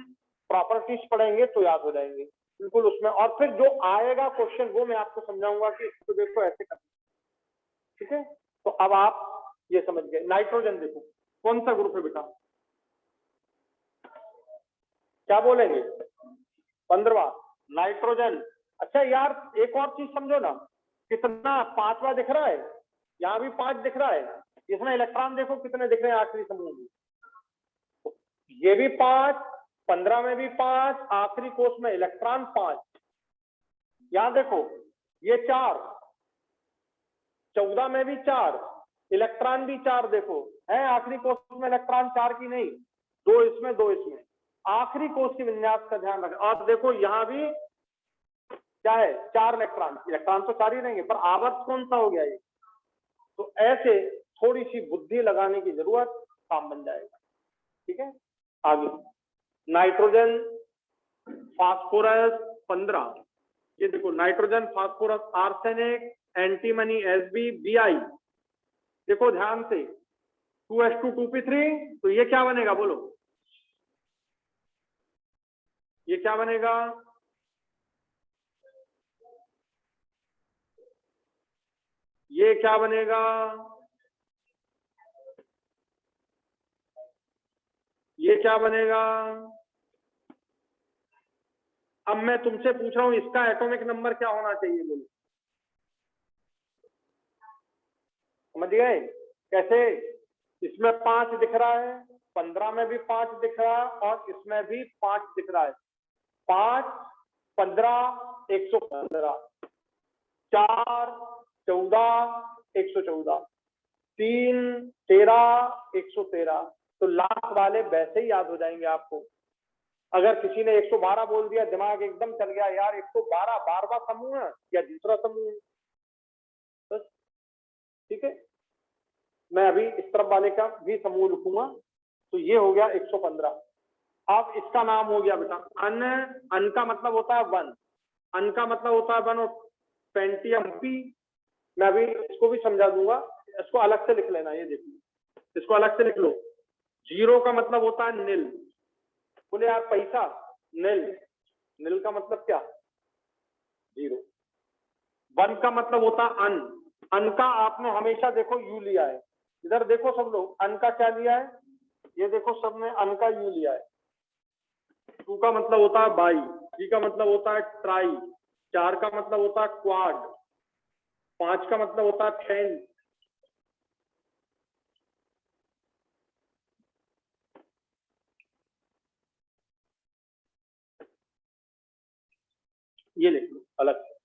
प्रॉपर्टीज पढ़ेंगे तो याद हो जाएंगे बिल्कुल उसमें। और फिर जो आएगा क्वेश्चन वो मैं आपको समझाऊंगा कि इसको देखो ऐसे करना। ठीक है, तो अब आप ये समझ गए। नाइट्रोजन देखो कौन सा ग्रुप है बेटा? क्या बोलेंगे? 15वां नाइट्रोजन। अच्छा यार एक और चीज समझो ना, कितना 5वां दिख रहा है, यहाँ भी 5 दिख रहा है। इसमें इलेक्ट्रॉन देखो कितने दिख रहे हैं आखिरी समूह में। ये भी 5, 15 में भी 5, आखिरी कोष में इलेक्ट्रॉन 5। यहां देखो ये 4, 14 में भी 4, इलेक्ट्रॉन भी 4। देखो है आखिरी कोष में इलेक्ट्रॉन 4 की नहीं, 2 इसमें 2 इसमें। आखिरी कोष की विन्यास का ध्यान रखें। और देखो यहां भी क्या है? 4 इलेक्ट्रॉन। इलेक्ट्रॉन तो 4 ही रहेंगे, पर आवर्त कौन सा हो गया ये? तो ऐसे थोड़ी सी बुद्धि लगाने की जरूरत, काम बन जाएगा। ठीक है, आगे नाइट्रोजन फास्फोरस 15। ये देखो nitrogen phosphorus arsenic antimony SB BI. देखो ध्यान से 2s2 2p3। तो ये क्या बनेगा बोलो? ये क्या बनेगा? ये क्या बनेगा? ये क्या बनेगा? अब मैं तुमसे पूछ रहा हूं इसका एटॉमिक नंबर क्या होना चाहिए बोलो? समझ गए कैसे? इसमें 5 दिख रहा है, 15 में भी 5 दिख रहा है और इसमें भी 5 दिख रहा है। 5 15 115, 4 14 114, 3 13 113। तो लास्ट वाले वैसे ही याद हो जाएंगे आपको। अगर किसी ने 112 बोल दिया, दिमाग एकदम चल गया यार 112 12वां समूह है या दूसरा समूह है, बस। ठीक है, मैं अभी इस तरफ वाले का भी समूह लिखूंगा। तो ये हो गया 115। अब इसका नाम हो गया बेटा अन। अन का मतलब होता है 1, अन का मतलब होता है 1 और पेंटियम पी। मैं अभी इसको भी समझा दूंगा, इसको अलग से लिख लेना। ये देखिए, इसको अलग से लिख लो। 0 का मतलब होता है नील। बोले यार पैसा, नील। नील का मतलब क्या? 0। 1 का मतलब होता है अन। अन का आपने हमेशा देखो यू लिया है। इधर देखो सब लोग, अन का क्या लिया है? ये देखो सबने अन का यू लिया है। 2 का मतलब होता है बाई, 3 का मतलब होता है ट्राई, 4 का मतलब होता है क्वाड, 5 का मतलब होता है 10। ये लिख लो अलग से।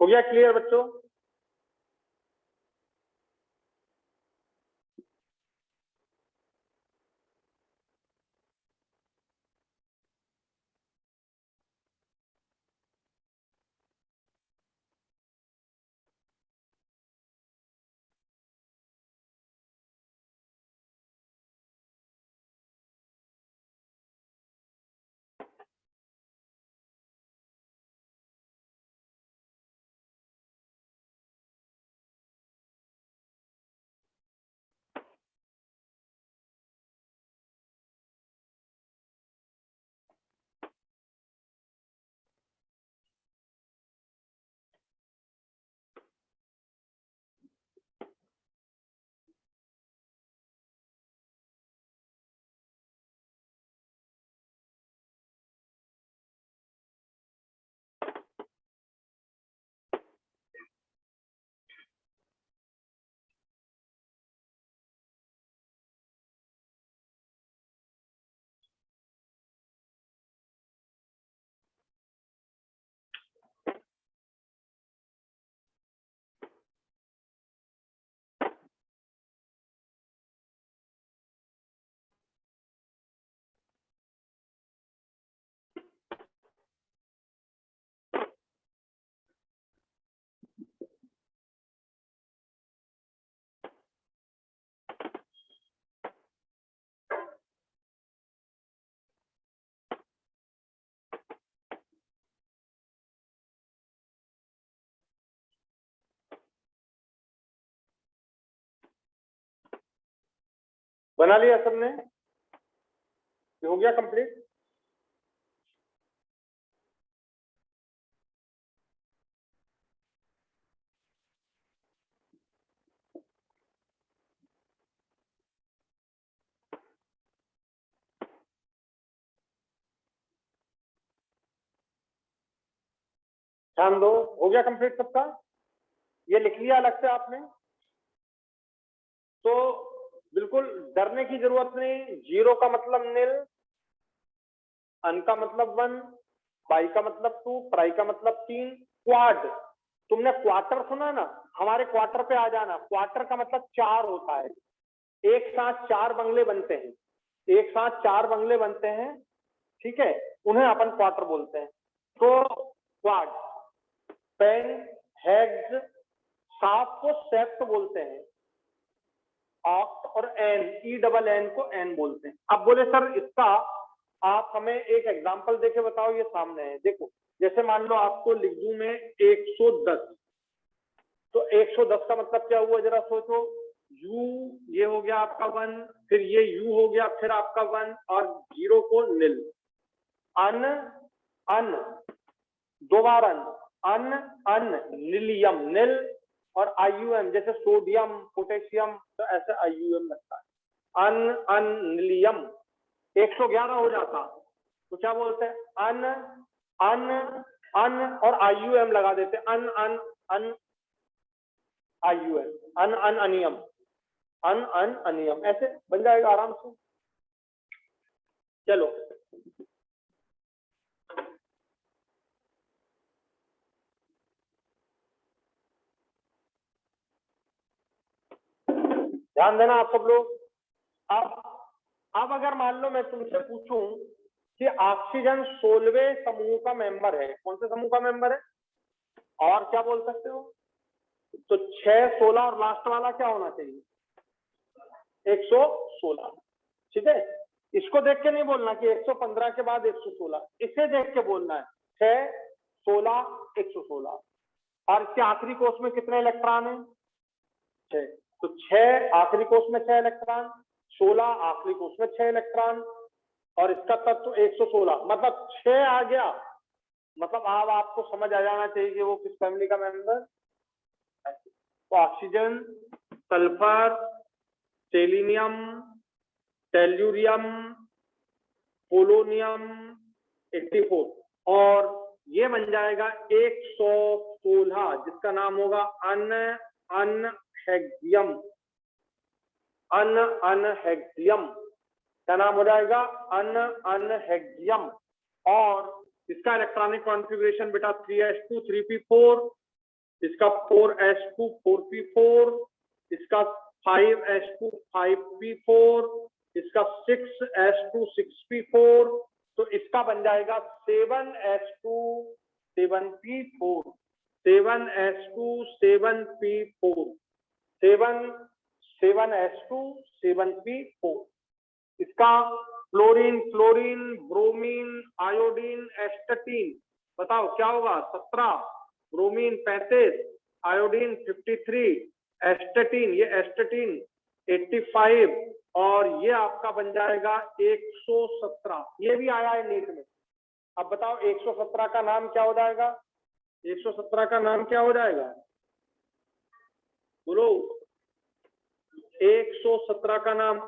हो गया क्लियर बच्चों? बना लिया सबने? ये हो गया कंप्लीट? ध्यान दो, हो गया कंप्लीट सबका? ये लिख लिया अलग से आपने? तो बिल्कुल डरने की जरूरत नहीं। 0 का मतलब नील, अन का मतलब 1, बाई का मतलब 2, ट्राई का मतलब 3, क्वाड। तुमने क्वार्टर सुना ना? हमारे क्वार्टर पे आ जाना। क्वार्टर का मतलब 4 होता है। एक साथ 4 बंगले बनते हैं, एक साथ 4 बंगले बनते हैं, ठीक है, उन्हें अपन क्वार्टर बोलते हैं। तो क्वाड, पेन, हेड्स, साफ को सेप्ट बोलते हैं, ऑक्ट और एन, ई डबल एन को एन बोलते हैं। अब बोले सर इसका आप हमें एक एग्जांपल देके बताओ। ये सामने है, देखो। जैसे मान लो आपको लिख दूं मैं 110, तो 110 का मतलब क्या हुआ जरा सोचो। यू, ये हो गया आपका 1, फिर ये यू हो गया, फिर आपका 1 और 0 को नील। अन, अन, दो बार अन, अन, अन, नीलियम, नील, और आईयूएम, जैसे सोडियम, पोटेशियम, तो ऐसे आईयूएम लगता है। अन, अन, नीलियम। 111 हो जाता तो क्या बोलते हैं? अन, अन, अन और आईयूएम लगा देते। अन, अन, अन, आईयूएम, अन, अन, अनियम, अन, अन, अनियम, ऐसे बन जाएगा आराम से। चलो ध्यान देना आप सब लोग। अब अगर मान लो मैं तुमसे पूछूं कि ऑक्सीजन 16वें समूह का मेंबर है, कौन से समूह का मेंबर है? और क्या बोल सकते हो? तो 6, 16 और लास्ट वाला क्या होना चाहिए? 116, ठीक है। इसको देख के नहीं बोलना कि 115 के बाद 116, इसे देख के बोलना है 6, 16, 116। और इसके आखिरी कोष में कितने इलेक्ट्रॉन है? 6। तो 6 आखिरी कोष में 6 इलेक्ट्रॉन, 16 आखिरी कोष में 6 इलेक्ट्रॉन, और इसका तत्व 116, मतलब 6 आ गया। मतलब अब आपको समझ आ जाना चाहिए कि वो किस फैमिली का मेंबर। तो oxygen, sulphur, selenium, tellurium, polonium, 84, और ये बन जाएगा 116, जिसका नाम होगा अनहेक्सियम। अनहेक्सियम क्या नाम हो जाएगा? अनहेक्सियम। और इसका इलेक्ट्रॉनिक कॉन्फ़िगरेशन बेटा 3s2 3p4, इसका 4s2 4p4, इसका 5s2 5p4, इसका 6s2 6p4, तो इसका बन जाएगा 7s2 7p4, 7s2 7p4, 7s2 7p4। इसका फ्लोरीन फ्लोरीन ब्रोमीन आयोडीन एस्टेटीन, बताओ क्या होगा? 17, ब्रोमीन 35, आयोडीन 53, एस्टेटीन, ये एस्टेटीन 85, और ये आपका बन जाएगा 117। ये भी आया है नीट में। अब बताओ 117 का नाम क्या हो जाएगा? 117 का नाम क्या हो जाएगा? बोलो। 117 का नाम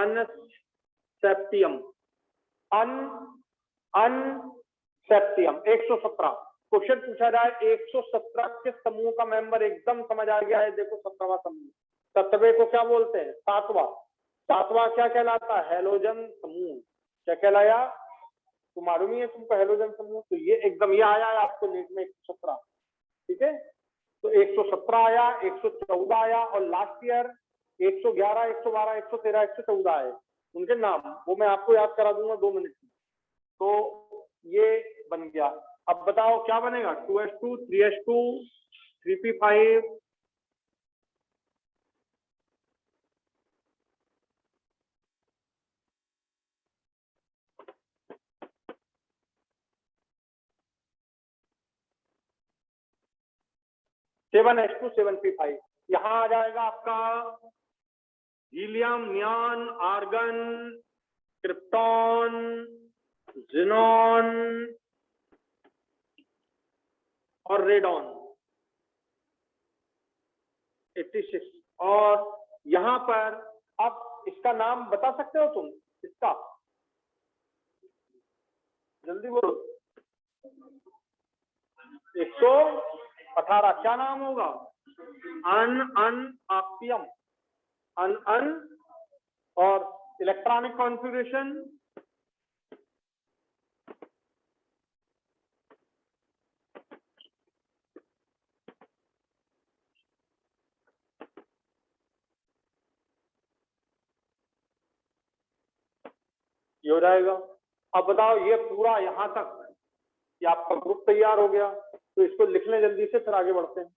अनसेप्टियम, अनसेप्टियम 117। क्वेश्चन पूछा जाए 117 के समूह का मेंबर, एकदम समझ आ गया है। देखो 17वां समूह, 17वें को क्या बोलते हैं? सातवां। सातवां क्या कहलाता है? हैलोजन समूह। क्या कहलाया? तो मालूम ही है तुमको हैलोजन समूह। तो ये एकदम ये आया है आपको नीट में 117। ठीक है, तो 117 आया, 114 आया, और लास्ट ईयर 111 112 113 114 आए। उनके नाम वो मैं आपको याद करा दूंगा 2 मिनट में। तो ये बन गया। अब बताओ क्या बनेगा? 2s2 3s2 3p5, seven H two 7p5। यहां आ जाएगा आपका helium, neon, argon, krypton, xenon और रेडॉन 86। और यहां पर अब इसका नाम बता सकते हो तुम? इसका जल्दी बोलो। 118 क्या नाम होगा? अनअनआक्टियम, अन और इलेक्ट्रॉनिक कॉन्फ़िगरेशन ये हो जाएगा। अब बताओ ये पूरा यहां तक ये आपका ग्रुप तैयार हो गया, तो इसको लिख लें जल्दी से, फिर आगे बढ़ते हैं।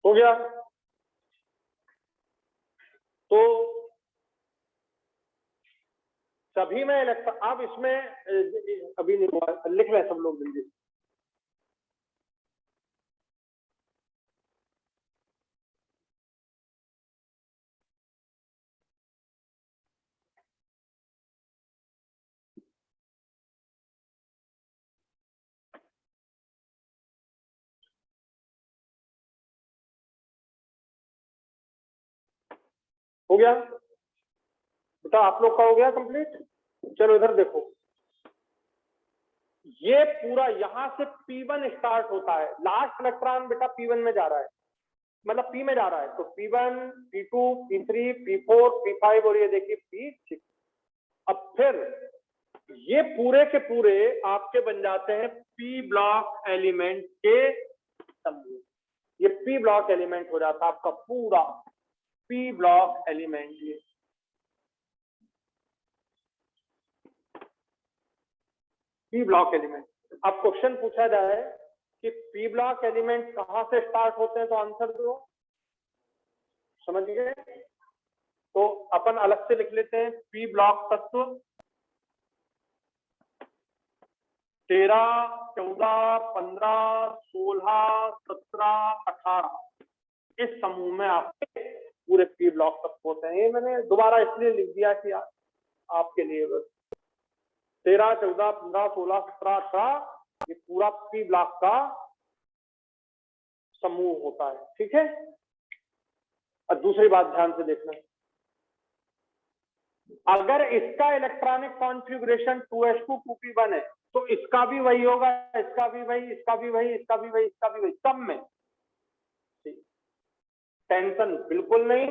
हो गया। तो सभी में इलेक्ट्रॉन, अब इसमें अभी नहीं हुआ, लिख लें सब लोग जल्दी। हो गया बेटा, आप लोग का हो गया कंप्लीट? चलो इधर देखो, ये पूरा यहां से P1 स्टार्ट होता है, लास्ट इलेक्ट्रॉन बेटा P1 में जा रहा है, मतलब P में जा रहा है, तो P1, P2, P3, P4, P5 और ये देखिए P6। अब फिर ये पूरे के पूरे आपके बन जाते हैं P ब्लॉक एलिमेंट के समूह। ये P ब्लॉक एलिमेंट हो जाता है आपका पूरा P ब्लॉक एलिमेंट। ये P ब्लॉक एलिमेंट। अब क्वेश्चन पूछा जाए कि P ब्लॉक एलिमेंट कहां से स्टार्ट होते हैं, तो आंसर दो, समझ गए? तो अपन अलग से लिख लेते हैं, P ब्लॉक तत्व 13, 14, 15, 16, 17, 18 इस समूह में आपके पूरे P ब्लॉक तत्व होते हैं। ये मैंने दोबारा इसलिए लिख दिया कि आपके लिए बस 13, 14, 15, 16, 17, 18 ये पूरा P ब्लॉक का समूह होता है, ठीक है। और दूसरी बात ध्यान से देखना, अगर इसका इलेक्ट्रॉनिक कॉन्फ़िगरेशन 2s2 2p1 है तो इसका भी वही होगा, इसका भी वही, इसका भी वही, इसका भी वही, इसका भी वही, सब में। टेंशन बिल्कुल नहीं।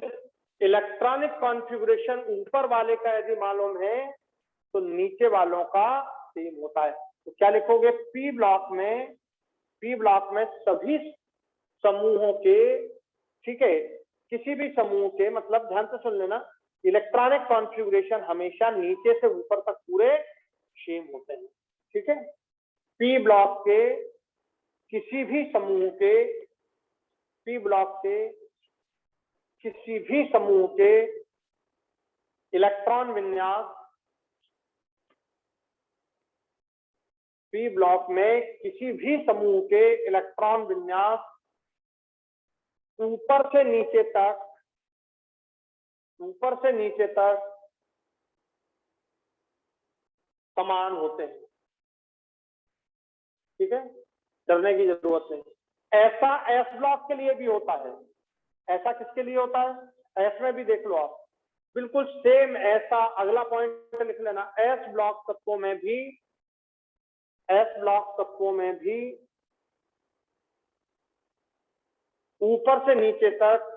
इलेक्ट्रॉनिक कॉन्फ़िगरेशन ऊपर वाले का यदि मालूम है तो नीचे वालों का सेम होता है। तो क्या लिखोगे, P ब्लॉक में सभी समूहों के, ठीक है, किसी भी समूह के, मतलब ध्यान से सुन लेना, इलेक्ट्रॉनिक कॉन्फ़िगरेशन हमेशा नीचे से ऊपर तक पूरे सेम होते हैं, ठीक है। P ब्लॉक के किसी भी समूह के, P ब्लॉक के किसी भी समूह के इलेक्ट्रॉन विन्यास, P ब्लॉक में किसी भी समूह के इलेक्ट्रॉन विन्यास ऊपर से नीचे तक समान होते हैं, ठीक है, डरने की जरूरत नहीं। ऐसा S ब्लॉक के लिए भी होता है। ऐसा किसके लिए होता है, S में भी देख लो आप, बिल्कुल सेम ऐसा। अगला पॉइंट लिख लेना, S ब्लॉक तत्वों में भी ऊपर से नीचे तक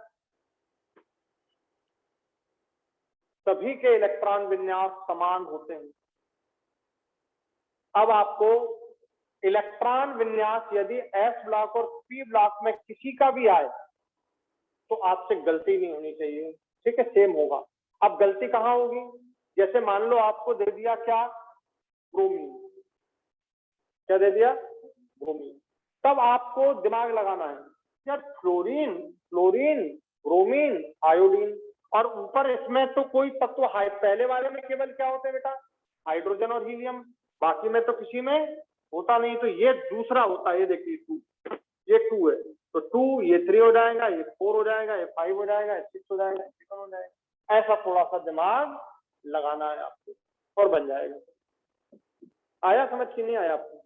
सभी के इलेक्ट्रॉन विन्यास समान होते हैं। अब आपको इलेक्ट्रॉन विन्यास यदि S ब्लॉक और P ब्लॉक में किसी का भी आए तो आपसे गलती नहीं होनी चाहिए, ठीक है, सेम होगा। अब गलती कहां होगी, जैसे मान लो आपको दे दिया क्या, ब्रोमीन, क्या दे दिया, ब्रोमीन, तब आपको दिमाग लगाना है यार, फ्लोरीन, ब्रोमीन, आयोडीन, और ऊपर इसमें तो कोई तत्व पहले वाले में केवल क्या होते हैं बेटा, हाइड्रोजन और हीलियम, बाकी में तो किसी में होता नहीं। तो ये दूसरा होता है, ये देखिए 2, ये 2 है, तो 2 ये 3 हो जाएगा, ये 4 हो जाएगा, ये 5 हो जाएगा, ये 6 हो जाएगा, 7 हो जाएगा। ऐसा थोड़ा सा दिमाग लगाना है आपको और बन जाएगा। आया समझ कि नहीं आया आपको?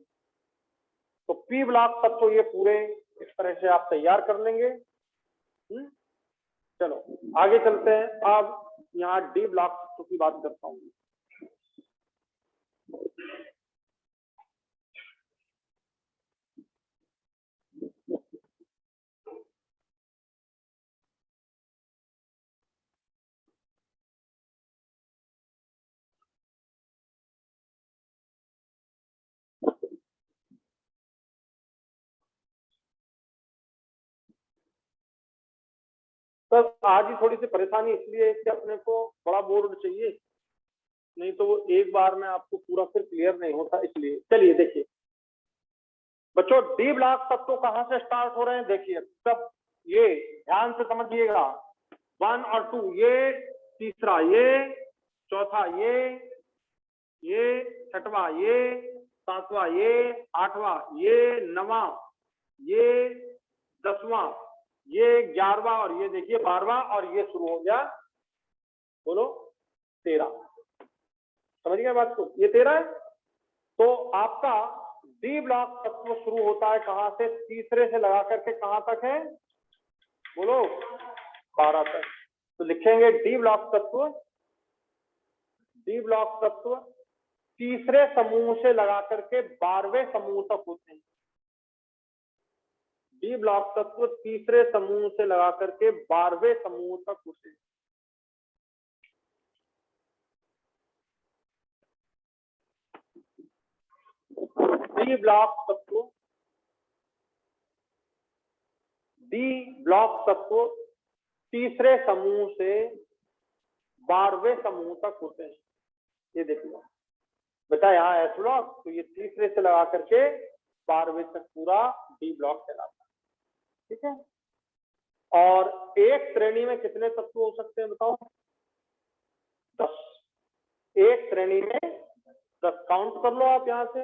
तो P ब्लॉक तक तो ये पूरे इस तरह से आप तैयार कर लेंगे। चलो आगे चलते हैं। अब यहाँ D ब्लॉक तत्व की बात करता हूँ। तो आज ही थोड़ी सी परेशानी इसलिए है कि अपने को बड़ा बोर्ड चाहिए, नहीं तो वो एक बार में आपको पूरा फिर क्लियर नहीं होता, इसलिए। चलिए देखिए बच्चों, डी ब्लॉक तत्व कहां से स्टार्ट हो रहे हैं, देखिए सब ये ध्यान से समझिएगा, 1 और 2, ये तीसरा, ये चौथा, ये छठवां, ये सातवां, ये आठवां, ये नवां, ये 10वां, ये 11वां, और ये देखिए 12वां, और ये शुरू हो गया, बोलो 13। समझ गए बात को, ये 13 है। तो आपका डी ब्लॉक तत्व शुरू होता है कहां से, तीसरे से लगा करके कहां तक है, बोलो 12 तक। तो लिखेंगे डी ब्लॉक तत्व तीसरे समूह से लगा करके 12वें समूह तक होते हैं। डी ब्लॉक तत्व तीसरे समूह से लगा करके 12वें समूह तक होते हैं। डी ब्लॉक तत्व, डी ब्लॉक तत्व तीसरे समूह से 12वें समूह तक होते हैं। ये देखिए बेटा, यहाँ एस ब्लॉक, तो ये तीसरे से लगा करके 12वें तक पूरा डी ब्लॉक कहलाता है। ठीक है, और एक श्रेणी में कितने तत्व हो सकते हैं बताओ? 10। एक श्रेणी में 10, काउंट कर लो आप यहां से,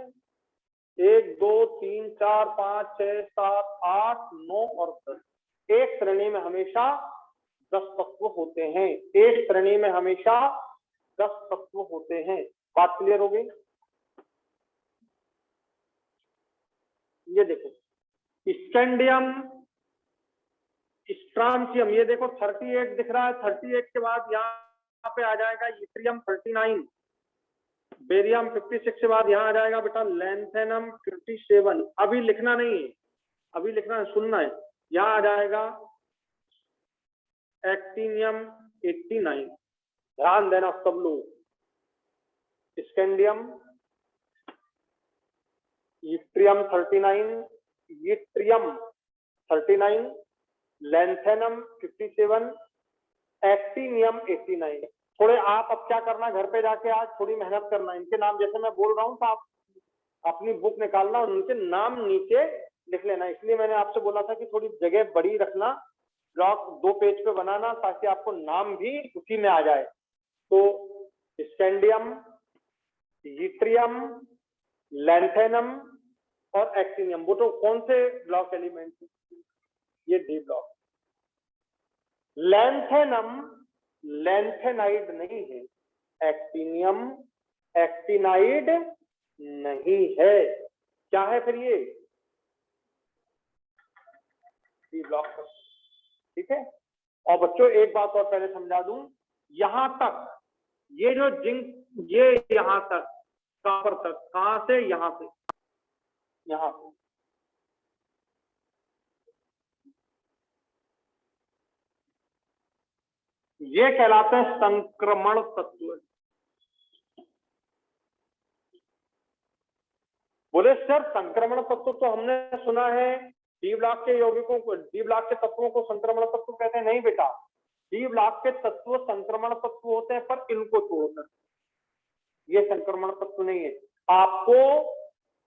1 2 3 4 5 6 7 8 9 और 10। एक श्रेणी में हमेशा 10 तत्व होते हैं। एक श्रेणी में हमेशा 10 तत्व होते हैं। बात क्लियर हो गई? ये देखो, स्कैंडियम, स्ट्रांचियम, ये देखो 38 दिख रहा है। 38 के बाद यहाँ पे आ जाएगा इथ्रियम 39, बेरियम 56 के बाद यहाँ आ जाएगा बेटा लैंथेनम 57। अभी लिखना नहीं है, अभी लिखना है, सुनना है। यहाँ आ जाएगा एक्टिनियम 89। ध्यान देना सब लोग, scandium, Ethereum 39, Ethereum 39, lanthanum 57, actinium 89। थोड़े आप अब क्या करना, घर पे जाके आज थोड़ी मेहनत करना। इनके नाम जैसे मैं बोल रहा हूँ तो आप अपनी बुक निकालना और उनके नाम नीचे लिख लेना। इसलिए मैंने आपसे बोला था कि थोड़ी जगह बड़ी रखना, ब्लॉक 2 पेज पे बनाना, ताकि आपको नाम भी उसी में आ जाए। तो स्कैंडियम, इथ्रियम, लैंथेनम और एक्टिनियम, वो तो कौन से ब्लॉक एलिमेंट? ये डी ब्लॉक। लैंथेनम लैंथेनाइड नहीं है, एक्टिनियम एक्टिनाइड नहीं है। क्या है फिर ये? D block. ठीक है, और बच्चों एक बात और पहले समझा दूं, यहां तक ये जो जिंक, ये यहां तक कॉपर तक, कहां से? यहां से, यहां से। ये कहलाते हैं संक्रमण तत्व। बोले सर संक्रमण तत्व तो हमने सुना है डी ब्लॉक के यौगिकों को, डी ब्लॉक के तत्वों को संक्रमण तत्व कहते हैं। नहीं बेटा, डी ब्लॉक के तत्व संक्रमण तत्व होते हैं, पर इनको छोड़कर ये संक्रमण तत्व नहीं है। आपको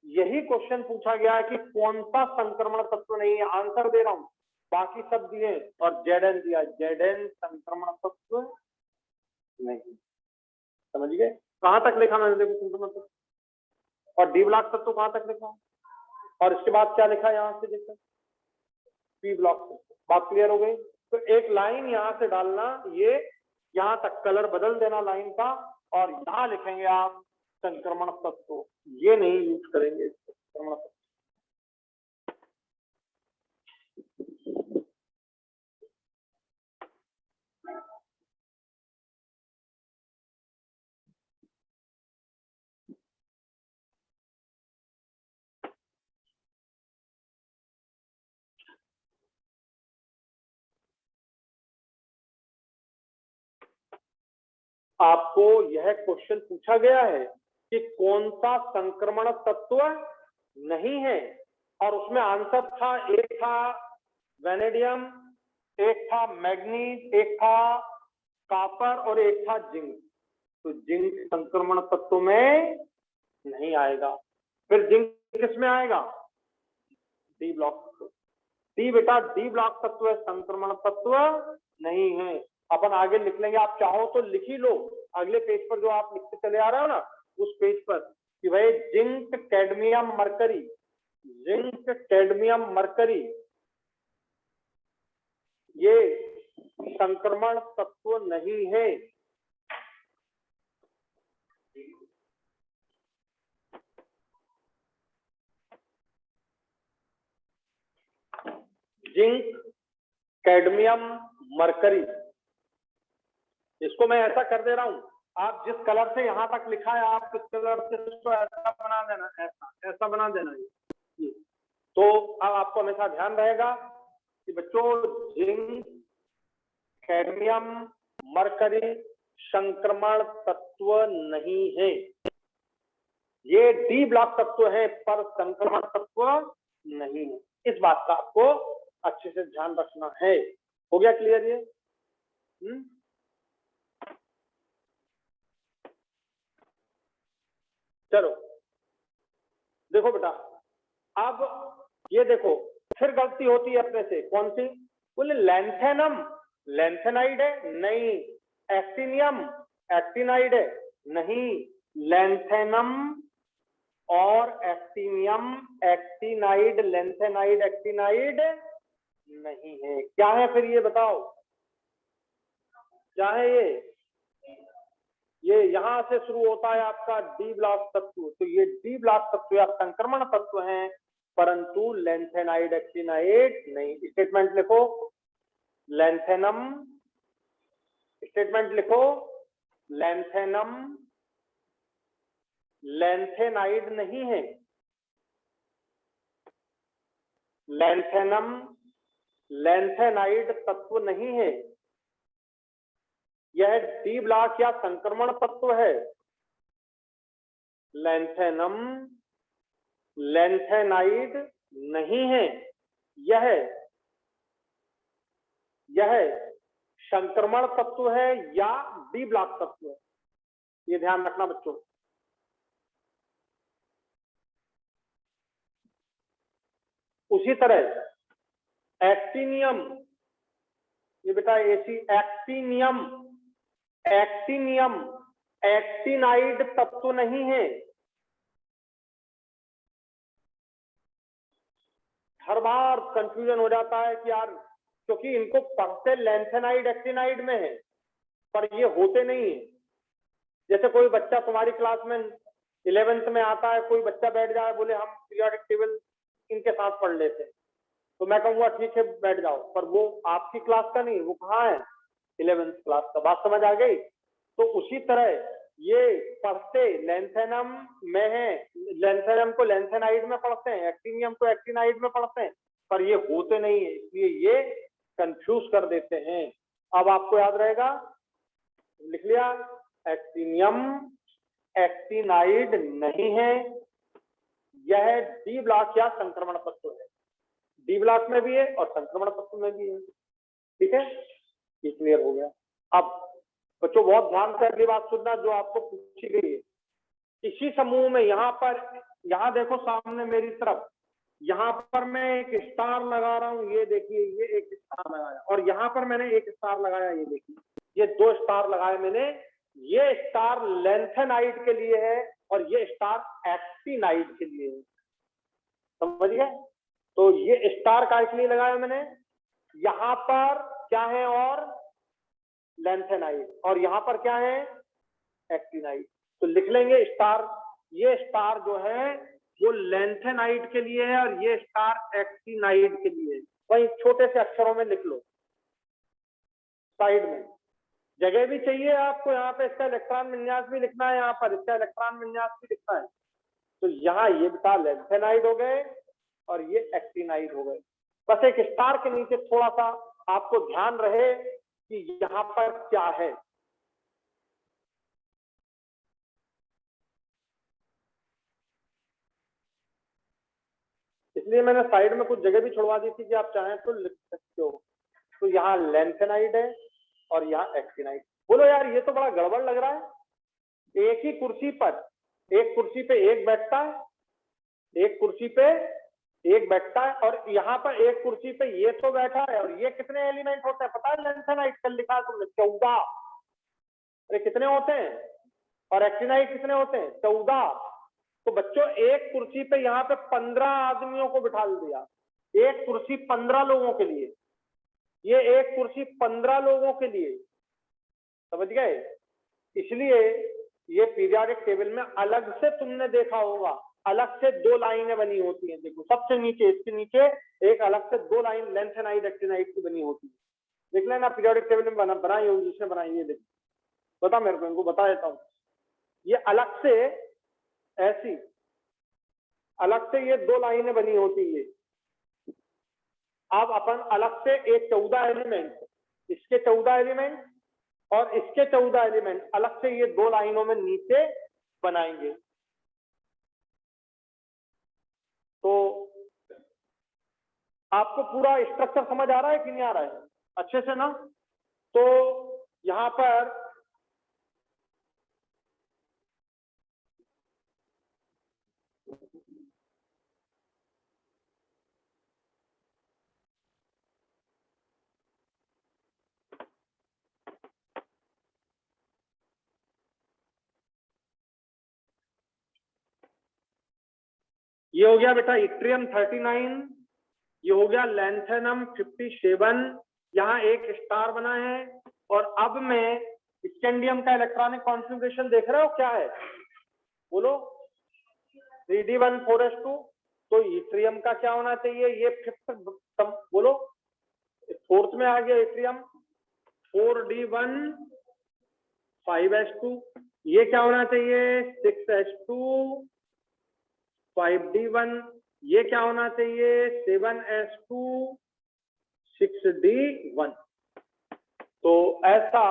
यही क्वेश्चन पूछा गया है कि कौन सा संक्रमण तत्व नहीं है। आंसर दे रहा हूं, बाकी सब दिए और जेडन दिया, जेडन संक्रमण तत्व नहीं। समझ गए? कहां तक लिखा मैंने, देखो संक्रमण तत्व, और डी ब्लॉक तत्व कहां तक लिखा, और इसके बाद क्या लिखा यहां से देखो, पी ब्लॉक। बात क्लियर हो गई? तो एक लाइन यहां से डालना, ये यहां तक कलर बदल देना लाइन का, और यहां लिखेंगे आप संक्रमण तत्व, ये नहीं यूज करेंगे संक्रमण तत्व। आपको यह क्वेश्चन पूछा गया है कि कौन सा संक्रमण तत्व नहीं है, और उसमें आंसर था, एक था वेनेडियम, एक था मैग्नीज, एक था कॉपर और एक था जिंक। तो जिंक संक्रमण तत्व में नहीं आएगा। फिर जिंक किस में आएगा? D block. डी बेटा, डी ब्लॉक तत्व है, संक्रमण तत्व नहीं है। अपन आगे लिख लेंगे, आप चाहो तो लिख ही लो अगले पेज पर जो आप लिखते चले आ रहे हो ना, उस पेज पर, कि भाई zinc cadmium mercury, zinc cadmium mercury ये संक्रमण तत्व नहीं है। जिंक कैडमियम मरकरी, इसको मैं ऐसा कर दे रहा हूं, आप जिस कलर से यहाँ तक लिखा है आप इस कलर से इसको ऐसा बना देना, ऐसा ऐसा बना देना ये। तो अब आपको हमेशा ध्यान रहेगा कि बच्चों जिंक, कैडमियम, मरकरी संक्रमण तत्व नहीं है, ये डी ब्लॉक तत्व है पर संक्रमण तत्व नहीं है। इस बात का आपको अच्छे से ध्यान रखना है। हो गया क्लियर ये? चलो देखो बेटा, अब ये देखो फिर गलती होती है अपने से, कौन सी? बोले लैंथेनम लैंथेनाइड है, नहीं। एक्टिनियम एक्टिनाइड है, नहीं। लैंथेनम और एक्टिनियम एक्टिनाइड, लैंथेनाइड एक्टिनाइड नहीं है। क्या है फिर ये बताओ, क्या है ये यहां से शुरू होता है आपका डी ब्लॉक तत्व। तो ये डी ब्लॉक तत्व या संक्रमण तत्व है, परंतु लैंथेनाइड एक्टिनाइड नहीं। स्टेटमेंट लिखो, लैंथेनम, स्टेटमेंट लिखो, लैंथेनम लैंथेनाइड नहीं है, लैंथेनम लैंथेनाइड तत्व नहीं है, यह डी ब्लॉक या संक्रमण तत्व है। लैंथेनम लैंथेनाइड नहीं है, यह संक्रमण तत्व है या डी ब्लॉक तत्व है, ये ध्यान रखना बच्चों। उसी तरह एक्टिनियम, ये बेटा ऐसी एक्टिनियम, एक्टिनियम एक्टिनाइड तत्व नहीं है। हर बार कंफ्यूजन हो जाता है कि यार, क्योंकि इनको पढ़ते लैंथेनाइड एक्टिनाइड में है पर ये होते नहीं है। जैसे कोई बच्चा तुम्हारी क्लास में 11th में आता है, कोई बच्चा बैठ जाए बोले हम पीरियोडिक टेबल इनके साथ पढ़ लेते हैं, तो मैं कहूंगा ठीक है बैठ जाओ, पर वो आपकी क्लास का नहीं, वो कहाँ है? 11th क्लास का। बात समझ आ गई? तो उसी तरह ये पढ़ते लैंथेनम में है, लैंथेनम को लैंथेनाइड में पढ़ते हैं, एक्टिनियम को एक्टिनाइड में पढ़ते हैं, पर ये होते नहीं है, इसलिए ये कंफ्यूज कर देते हैं। अब आपको याद रहेगा, लिख लिया, एक्टिनियम एक्टिनाइड नहीं है, यह डी ब्लॉक या संक्रमण तत्व है। डी ब्लॉक में भी है और संक्रमण तत्व में भी है। ठीक है, ये क्लियर हो गया। अब बच्चों बहुत ध्यान से अगली बात सुनना जो आपको पूछी गई है। इसी समूह में यहाँ देखो सामने मेरी तरफ, यहाँ पर मैं एक स्टार लगा रहा हूँ, ये देखिए, ये एक स्टार लगाया, और यहाँ पर मैंने एक स्टार लगाया, ये देखिए, ये 2 स्टार लगाए मैंने। ये स्टार लैंथेनाइड के लिए है और ये स्टार एक्टिनाइड के लिए है, समझ गए? तो ये स्टार काय के लिए लगाया मैंने, यहाँ पर क्या है, और लैंथेनाइड, और यहाँ पर क्या है, एक्टिनाइड। तो लिख लेंगे स्टार, ये स्टार जो है वो लैंथेनाइड के लिए है और ये स्टार एक्टिनाइड के लिए है। वही छोटे से अक्षरों में लिख लो, साइड में जगह भी चाहिए आपको, यहाँ पे इसका इलेक्ट्रॉन विन्यास भी लिखना है, यहाँ पर इसका इलेक्ट्रॉन विन्यास भी लिखना है। तो यहाँ ये बेटा लैंथेनाइड हो गए और ये एक्टिनाइड हो गए। बस एक स्टार के नीचे थोड़ा सा आपको ध्यान रहे कि यहाँ पर क्या है। इसलिए मैंने साइड में कुछ जगह भी छुड़वा दी थी कि आप चाहें तो लिख सकते हो। तो यहाँ लैंथेनाइड है और यहाँ एक्टिनाइड। बोलो यार ये तो बड़ा गड़बड़ लग रहा है, एक ही कुर्सी पर, एक कुर्सी पे एक बैठता है, एक कुर्सी पे एक बैठता है, और यहाँ पर एक कुर्सी पे ये तो बैठा है, और ये कितने एलिमेंट होते हैं पता है? लैंथेनाइड कल लिखा है तुमने, 14। अरे कितने होते हैं? और एक्टिनाइड कितने होते हैं? 14। तो बच्चों एक कुर्सी पे यहाँ पे 15 आदमियों को बिठा दिया, एक कुर्सी 15 लोगों के लिए, ये एक कुर्सी 15 लोगों के लिए, समझ गए? इसलिए ये पीरियोडिक टेबल में अलग से तुमने देखा होगा, अलग से 2 लाइनें बनी होती हैं। देखो सबसे नीचे, इसके नीचे एक अलग से 2 लाइन लैंथेनाइड एक्टिनाइड की बनी होती है। देख लेना पीरियोडिक टेबल में बनाई होगी, जिसने बनाई है देखो, बता मेरे को, इनको बता देता हूँ। ये अलग से ऐसी, अलग से ये 2 लाइनें बनी होती है। अब अपन अलग से एक 14 एलिमेंट, इसके 14 एलिमेंट और इसके 14 एलिमेंट अलग से ये 2 लाइनों में नीचे बनाएंगे। तो आपको पूरा स्ट्रक्चर समझ आ रहा है कि नहीं आ रहा है अच्छे से ना? तो यहां पर ये हो गया बेटा इट्रियम 39, ये हो गया लैंथेनम 57, यहाँ एक स्टार बना है। और अब मैं स्कैंडियम का इलेक्ट्रॉनिक कॉन्फ़िगरेशन देख रहे हो क्या है? बोलो 3d1 4s2। तो इट्रियम का क्या होना चाहिए? ये 5th, बोलो 4th में आ गया इट्रियम 4d1 5s2। ये क्या होना चाहिए? 6s2 5d1। ये क्या होना चाहिए? 7s2 6d1। तो ऐसा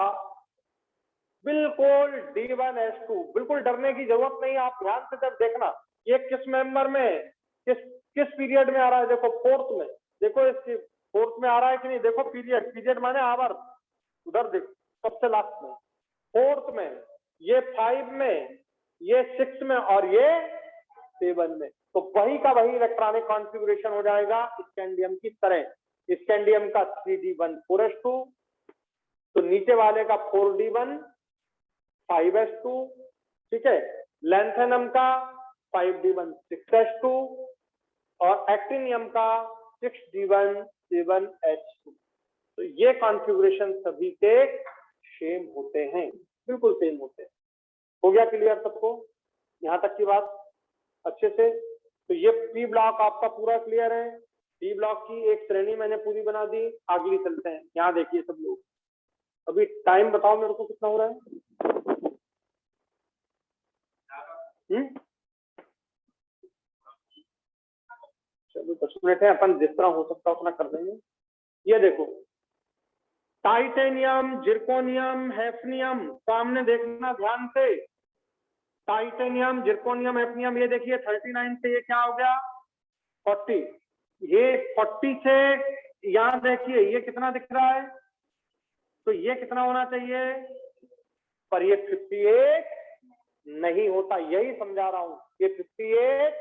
बिल्कुल d1s2, बिल्कुल डरने की जरूरत नहीं। आप ध्यान से जब देखना ये किस मेंबर में, किस पीरियड में आ रहा है। देखो 4th में, देखो इसकी 4th में आ रहा है कि नहीं? देखो पीरियड, पीरियड माने आवर, उधर देखो सबसे लास्ट में 4th में, ये 5 में, ये 6 में और ये 7 में। तो वही का वही इलेक्ट्रॉनिक कॉन्फ़िगरेशन हो जाएगा स्कैंडियम की तरह। स्कैंडियम का 3d1 4s2, तो नीचे वाले का 4d1 5s2, ठीक है। लैंथेनम का 5d1 6s2 और एक्टिनियम का 6d1 7s2। तो ये कॉन्फ़िगरेशन सभी के सेम होते हैं, बिल्कुल सेम होते हैं। हो गया क्लियर सबको यहां तक की बात अच्छे से? तो ये पी ब्लॉक आपका पूरा क्लियर है। पी ब्लॉक की एक श्रेणी मैंने पूरी बना दी। आगे चलते हैं। यहाँ देखिए सब लोग, अभी टाइम बताओ मेरे को कितना हो रहा है? चलो 10 मिनट है, अपन जिस तरह हो सकता है उतना कर देंगे। ये देखो टाइटेनियम, जिरकोनियम, हैफनियम, सामने देखना ध्यान से। टाइटेनियम, जिरकोनियम, हैफनियम, ये देखिए 39 से ये क्या हो गया 40। ये 40 से यहाँ देखिए ये कितना दिख रहा है? तो ये कितना होना चाहिए? पर ये 58 नहीं होता, यही समझा रहा हूं। ये 58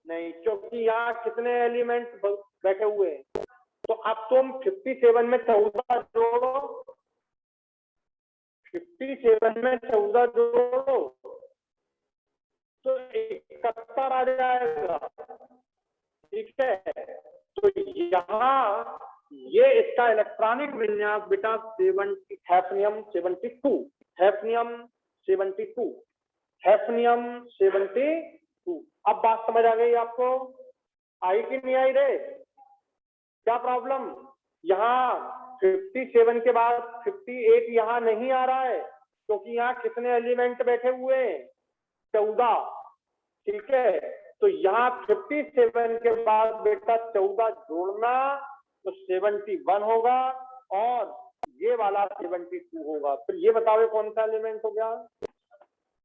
नहीं, क्योंकि यहाँ कितने एलिमेंट बैठे हुए हैं। तो अब तुम 57 में 14 जोड़ो, 57 में 14 जोड़ो तो 71 आ जाएगा, ठीक है। तो यहाँ ये इसका इलेक्ट्रॉनिक विन्यास बेटा हैफनियम 72, हैफनियम 72, हैफनियम 72। अब बात समझ आ गई आपको? आई कि नहीं आई रे? क्या प्रॉब्लम? यहाँ 57 के बाद 58 यहाँ नहीं आ रहा है, क्योंकि यहाँ कितने एलिमेंट बैठे हुए हैं? 14, ठीक है। तो यहाँ 57 के बाद बेटा 14 जोड़ना तो 71 होगा और ये वाला 72 होगा। फिर ये बताओ कौन सा एलिमेंट हो गया?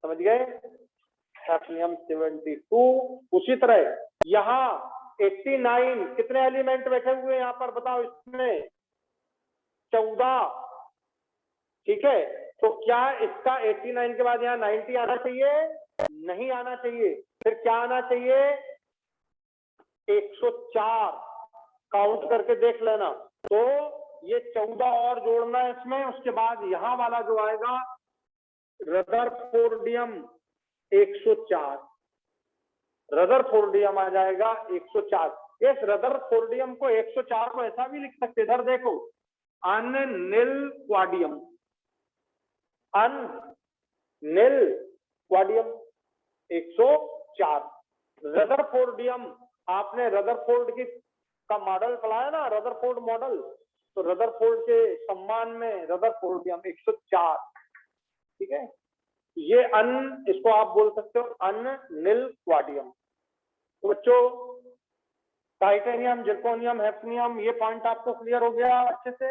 समझ गए? हैफनियम 72। उसी तरह यहाँ 89 कितने एलिमेंट बैठे हुए हैं यहाँ पर बताओ? इसमें 14, ठीक है। तो क्या इसका 89 के बाद यहाँ 90 आना चाहिए? नहीं आना चाहिए। फिर क्या आना चाहिए? 104। काउंट करके देख लेना। तो ये 14 और जोड़ना है इसमें। उसके बाद यहाँ वाला जो आएगा रदरफोर्डियम 104, रदरफोर्डियम आ जाएगा 104। इस रदरफोर्डियम को 104 को ऐसा भी लिख सकते, इधर देखो अननिल क्वाडियम, अननिल क्वाडियम 104। रदरफोर्डियम, आपने रदरफोर्ड की का मॉडल पढ़ाया ना, रदरफोर्ड मॉडल। तो रदरफोर्ड के सम्मान में रदरफोर्डियम 104। ठीक है, ये इसको आप बोल सकते हो अननिल क्वाडियम। तो बच्चों टाइटेनियम, जिरकोनियम, हैफ्नियम, ये पॉइंट आपको क्लियर हो गया अच्छे से।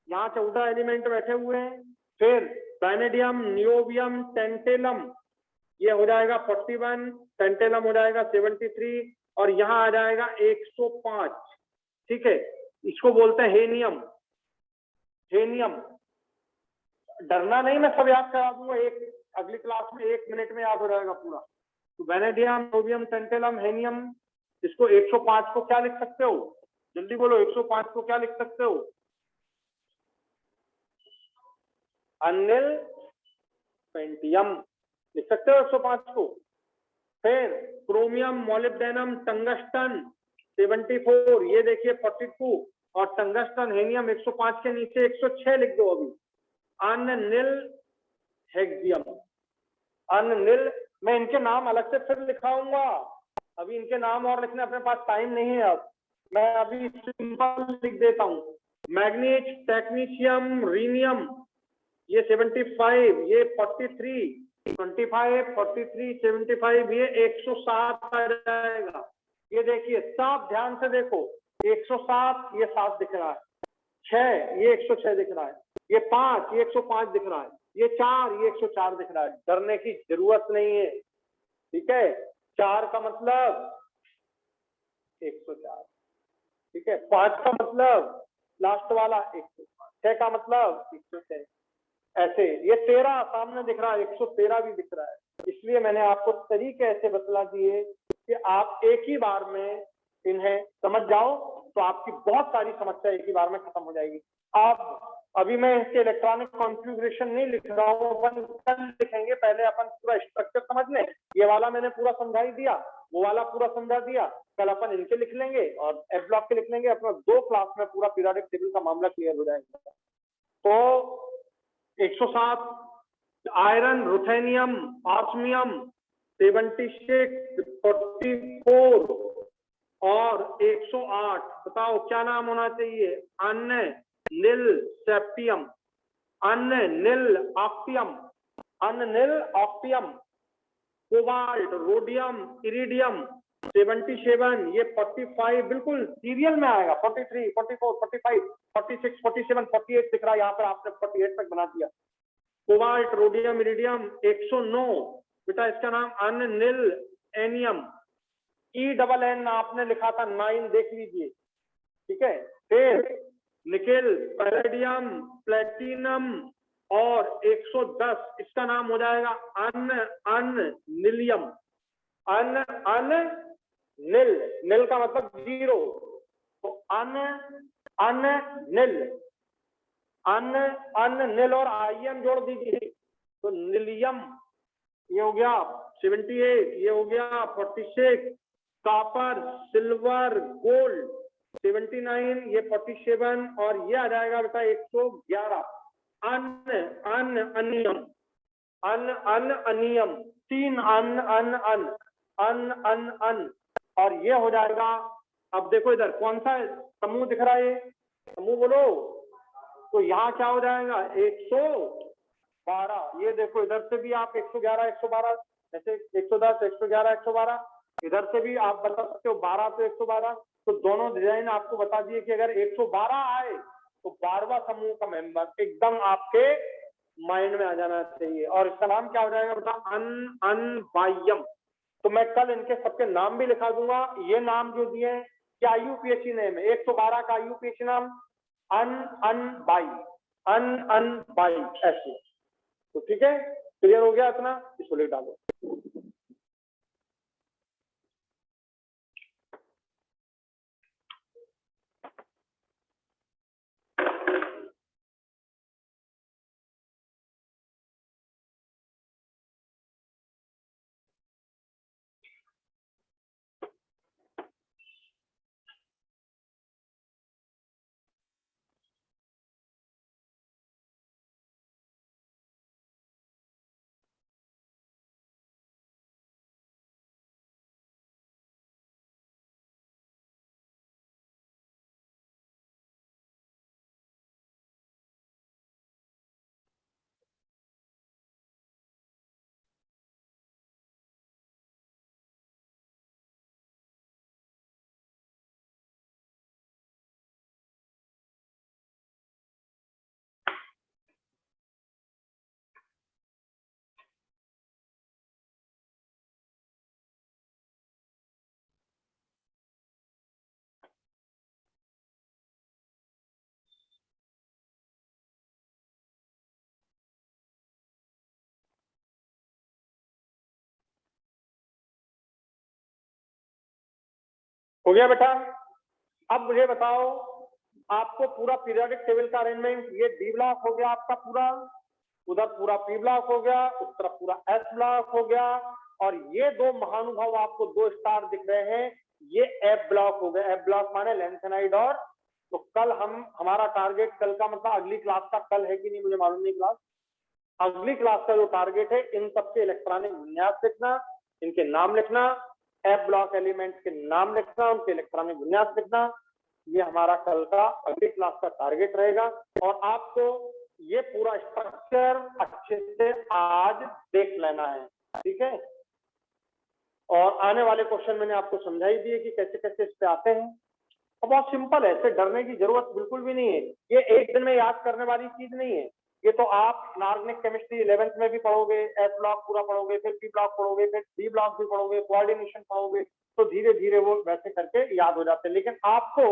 यहाँ 14 एलिमेंट बैठे हुए हैं। फिर वैनेडियम, नियोबियम, टेंटेलम, ये हो जाएगा 41, टेंटेलम हो जाएगा 73 और यहाँ आ जाएगा 105। ठीक है, इसको बोलते हैं हेनियम। हेनियम डरना नहीं, मैं सब याद करा दूंगा, एक अगली क्लास में 1 मिनट में याद हो जाएगा पूरा। तो वैनेडियम, नियोबियम, टेंटेलम, हेनियम, इसको 105 को क्या लिख सकते हो? जल्दी बोलो, 105 को क्या लिख सकते हो? अनिल पेंटियम लिख सकते हो 105 को। फिर क्रोमियम, मोलिब्डेनम, टंगस्टन 74, ये देखिए 42, और टंगस्टन, हेनियम 105 के नीचे 106 लिख दो अभी। अननिल हेक्सियम, अननिल, मैं इनके नाम अलग से फिर लिखाऊंगा, अभी इनके नाम और लिखने अपने पास टाइम नहीं है। अब मैं अभी सिंपल लिख देता हूँ। मैग्नीज, टेक्नीशियम, रीनियम, ये 75, ये 43, 25, 43, 75, ये 107 आ जाएगा। ये देखिए सब ध्यान से देखो, 107, ये 7 दिख रहा है, 6, ये 106 दिख रहा है, ये 5, ये 105 दिख रहा है, ये 4, ये 104 दिख रहा है। डरने की जरूरत नहीं है, ठीक है। 4 का मतलब 104, ठीक है। 5 का मतलब लास्ट वाला 105, 6 का मतलब 106, ऐसे। ये 13 सामने दिख रहा है, 113 भी दिख रहा है। इसलिए मैंने आपको तरीके ऐसे बतला दिए कि आप एक ही बार में इन्हें समझ जाओ तो आपकी बहुत सारी समस्या एक ही बार में खत्म हो जाएगी। अब अभी मैं इसके इलेक्ट्रॉनिक कॉन्फ़िगरेशन नहीं लिख रहा हूँ, अपन कल लिखेंगे। पहले अपन पूरा स्ट्रक्चर समझ लें। ये वाला मैंने पूरा समझा ही दिया, वो वाला पूरा समझा दिया। कल अपन इनके लिख लेंगे और एफ ब्लॉक के लिख लेंगे। अपना 2 क्लास में पूरा पीरियोडिक टेबल का मामला क्लियर हो जाएगा। तो 107 आयरन, रुथेनियम, ऑस्मियम 76, 44 और 108। बताओ क्या नाम होना चाहिए? अननिल सेप्टियम, अननिल ऑक्टियम, अननिल ऑक्टियम। कोबाल्ट, रोडियम, इरिडियम 77, ये 45 बिल्कुल सीरियल में आएगा। 43, 44, 45, 46, 47, 48 दिख रहा है यहाँ पर, आपने 48 तक बना दिया। कोबाल्ट, रोडियम, इरिडियम 109, बेटा इसका नाम अननिल एनियम। ENN आपने लिखा था 9, देख लीजिए, ठीक है। फिर निकेल, पैलेडियम, प्लेटिनम और 110, इसका नाम हो जाएगा अननिलियम। अननिल, निल का मतलब 0, तो अननिल, अननिल और आईएम जोड़ दीजिए तो निलियम। ये हो गया 78, ये हो गया 46, कॉपर, सिल्वर, गोल्ड 79, ये 47 और ये आ जाएगा बेटा 111। अनियम, अनियम 3 अन और ये हो जाएगा। अब देखो इधर कौन सा समूह दिख रहा है? समूह बोलो। तो यहाँ क्या हो जाएगा? 112। ये देखो इधर से भी आप 111, 112, ऐसे 110, 111, 112। इधर से भी आप बता सकते हो 12 तो 112। तो दोनों डिजाइन आपको बता दिए कि अगर 112 आए तो 12वां समूह का मेंबर एकदम आपके माइंड में आ जाना चाहिए। और इसका नाम क्या हो जाएगा बेटा? अनबाह्यम। तो मैं कल इनके सबके नाम भी लिखा दूंगा। ये नाम जो दिए क्या यूपीएससी नेम है? 112 का यूपीएससी नाम अनबाई ऐसे। तो ठीक है, क्लियर हो गया इतना? इसको लिख डालो। हो गया बेटा? अब मुझे बताओ, आपको पूरा पीरियोडिक टेबल का अरेंजमेंट, ये डी ब्लॉक हो गया आपका पूरा, उधर पूरा पी ब्लॉक हो गया, उस तरफ पूरा एस ब्लॉक हो गया, और ये दो महानुभाव आपको दो स्टार दिख रहे हैं, ये एफ ब्लॉक हो गया। एफ ब्लॉक माने लेंथेनाइड। और तो कल हमारा टारगेट, कल का मतलब अगली क्लास का, कल है कि नहीं मुझे मालूम नहीं क्लास, अगली क्लास का जो टारगेट है, इन सबके इलेक्ट्रॉनिक विन्यास लिखना, इनके नाम लिखना, एफ ब्लॉक एलिमेंट्स के नाम लिखना, उनके इलेक्ट्रॉनिक विन्यास लिखना। ये हमारा कल का अगली क्लास का टारगेट रहेगा। और आपको ये पूरा स्ट्रक्चर अच्छे से आज देख लेना है, ठीक है? और आने वाले क्वेश्चन मैंने आपको समझा ही दिए कि कैसे कैसे इस पे आते हैं। और बहुत सिंपल है, इससे डरने की जरूरत बिल्कुल भी नहीं है। ये एक दिन में याद करने वाली चीज नहीं है। ये तो आप इनऑर्गेनिक केमिस्ट्री 11th में भी पढ़ोगे, एस ब्लॉक पूरा पढ़ोगे, फिर पी ब्लॉक पढ़ोगे, फिर डी ब्लॉक भी पढ़ोगे, कोऑर्डिनेशन पढ़ोगे, तो धीरे धीरे वो वैसे करके याद हो जाते हैं। लेकिन आपको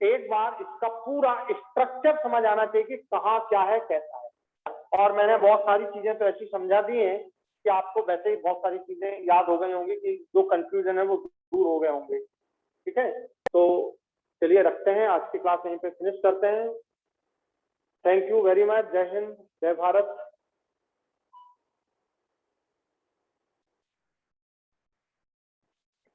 एक बार इसका पूरा स्ट्रक्चर समझ आना चाहिए कि कहाँ क्या है, कैसा है। और मैंने बहुत सारी चीजें तो ऐसी समझा दी हैं कि आपको वैसे ही बहुत सारी चीजें याद हो गई होंगी, कि जो कंफ्यूजन है वो दूर हो गए होंगे, ठीक है? तो चलिए रखते हैं, आज की क्लास यहीं पे फिनिश करते हैं। Thank you very much. जय हिंद, जय भारत।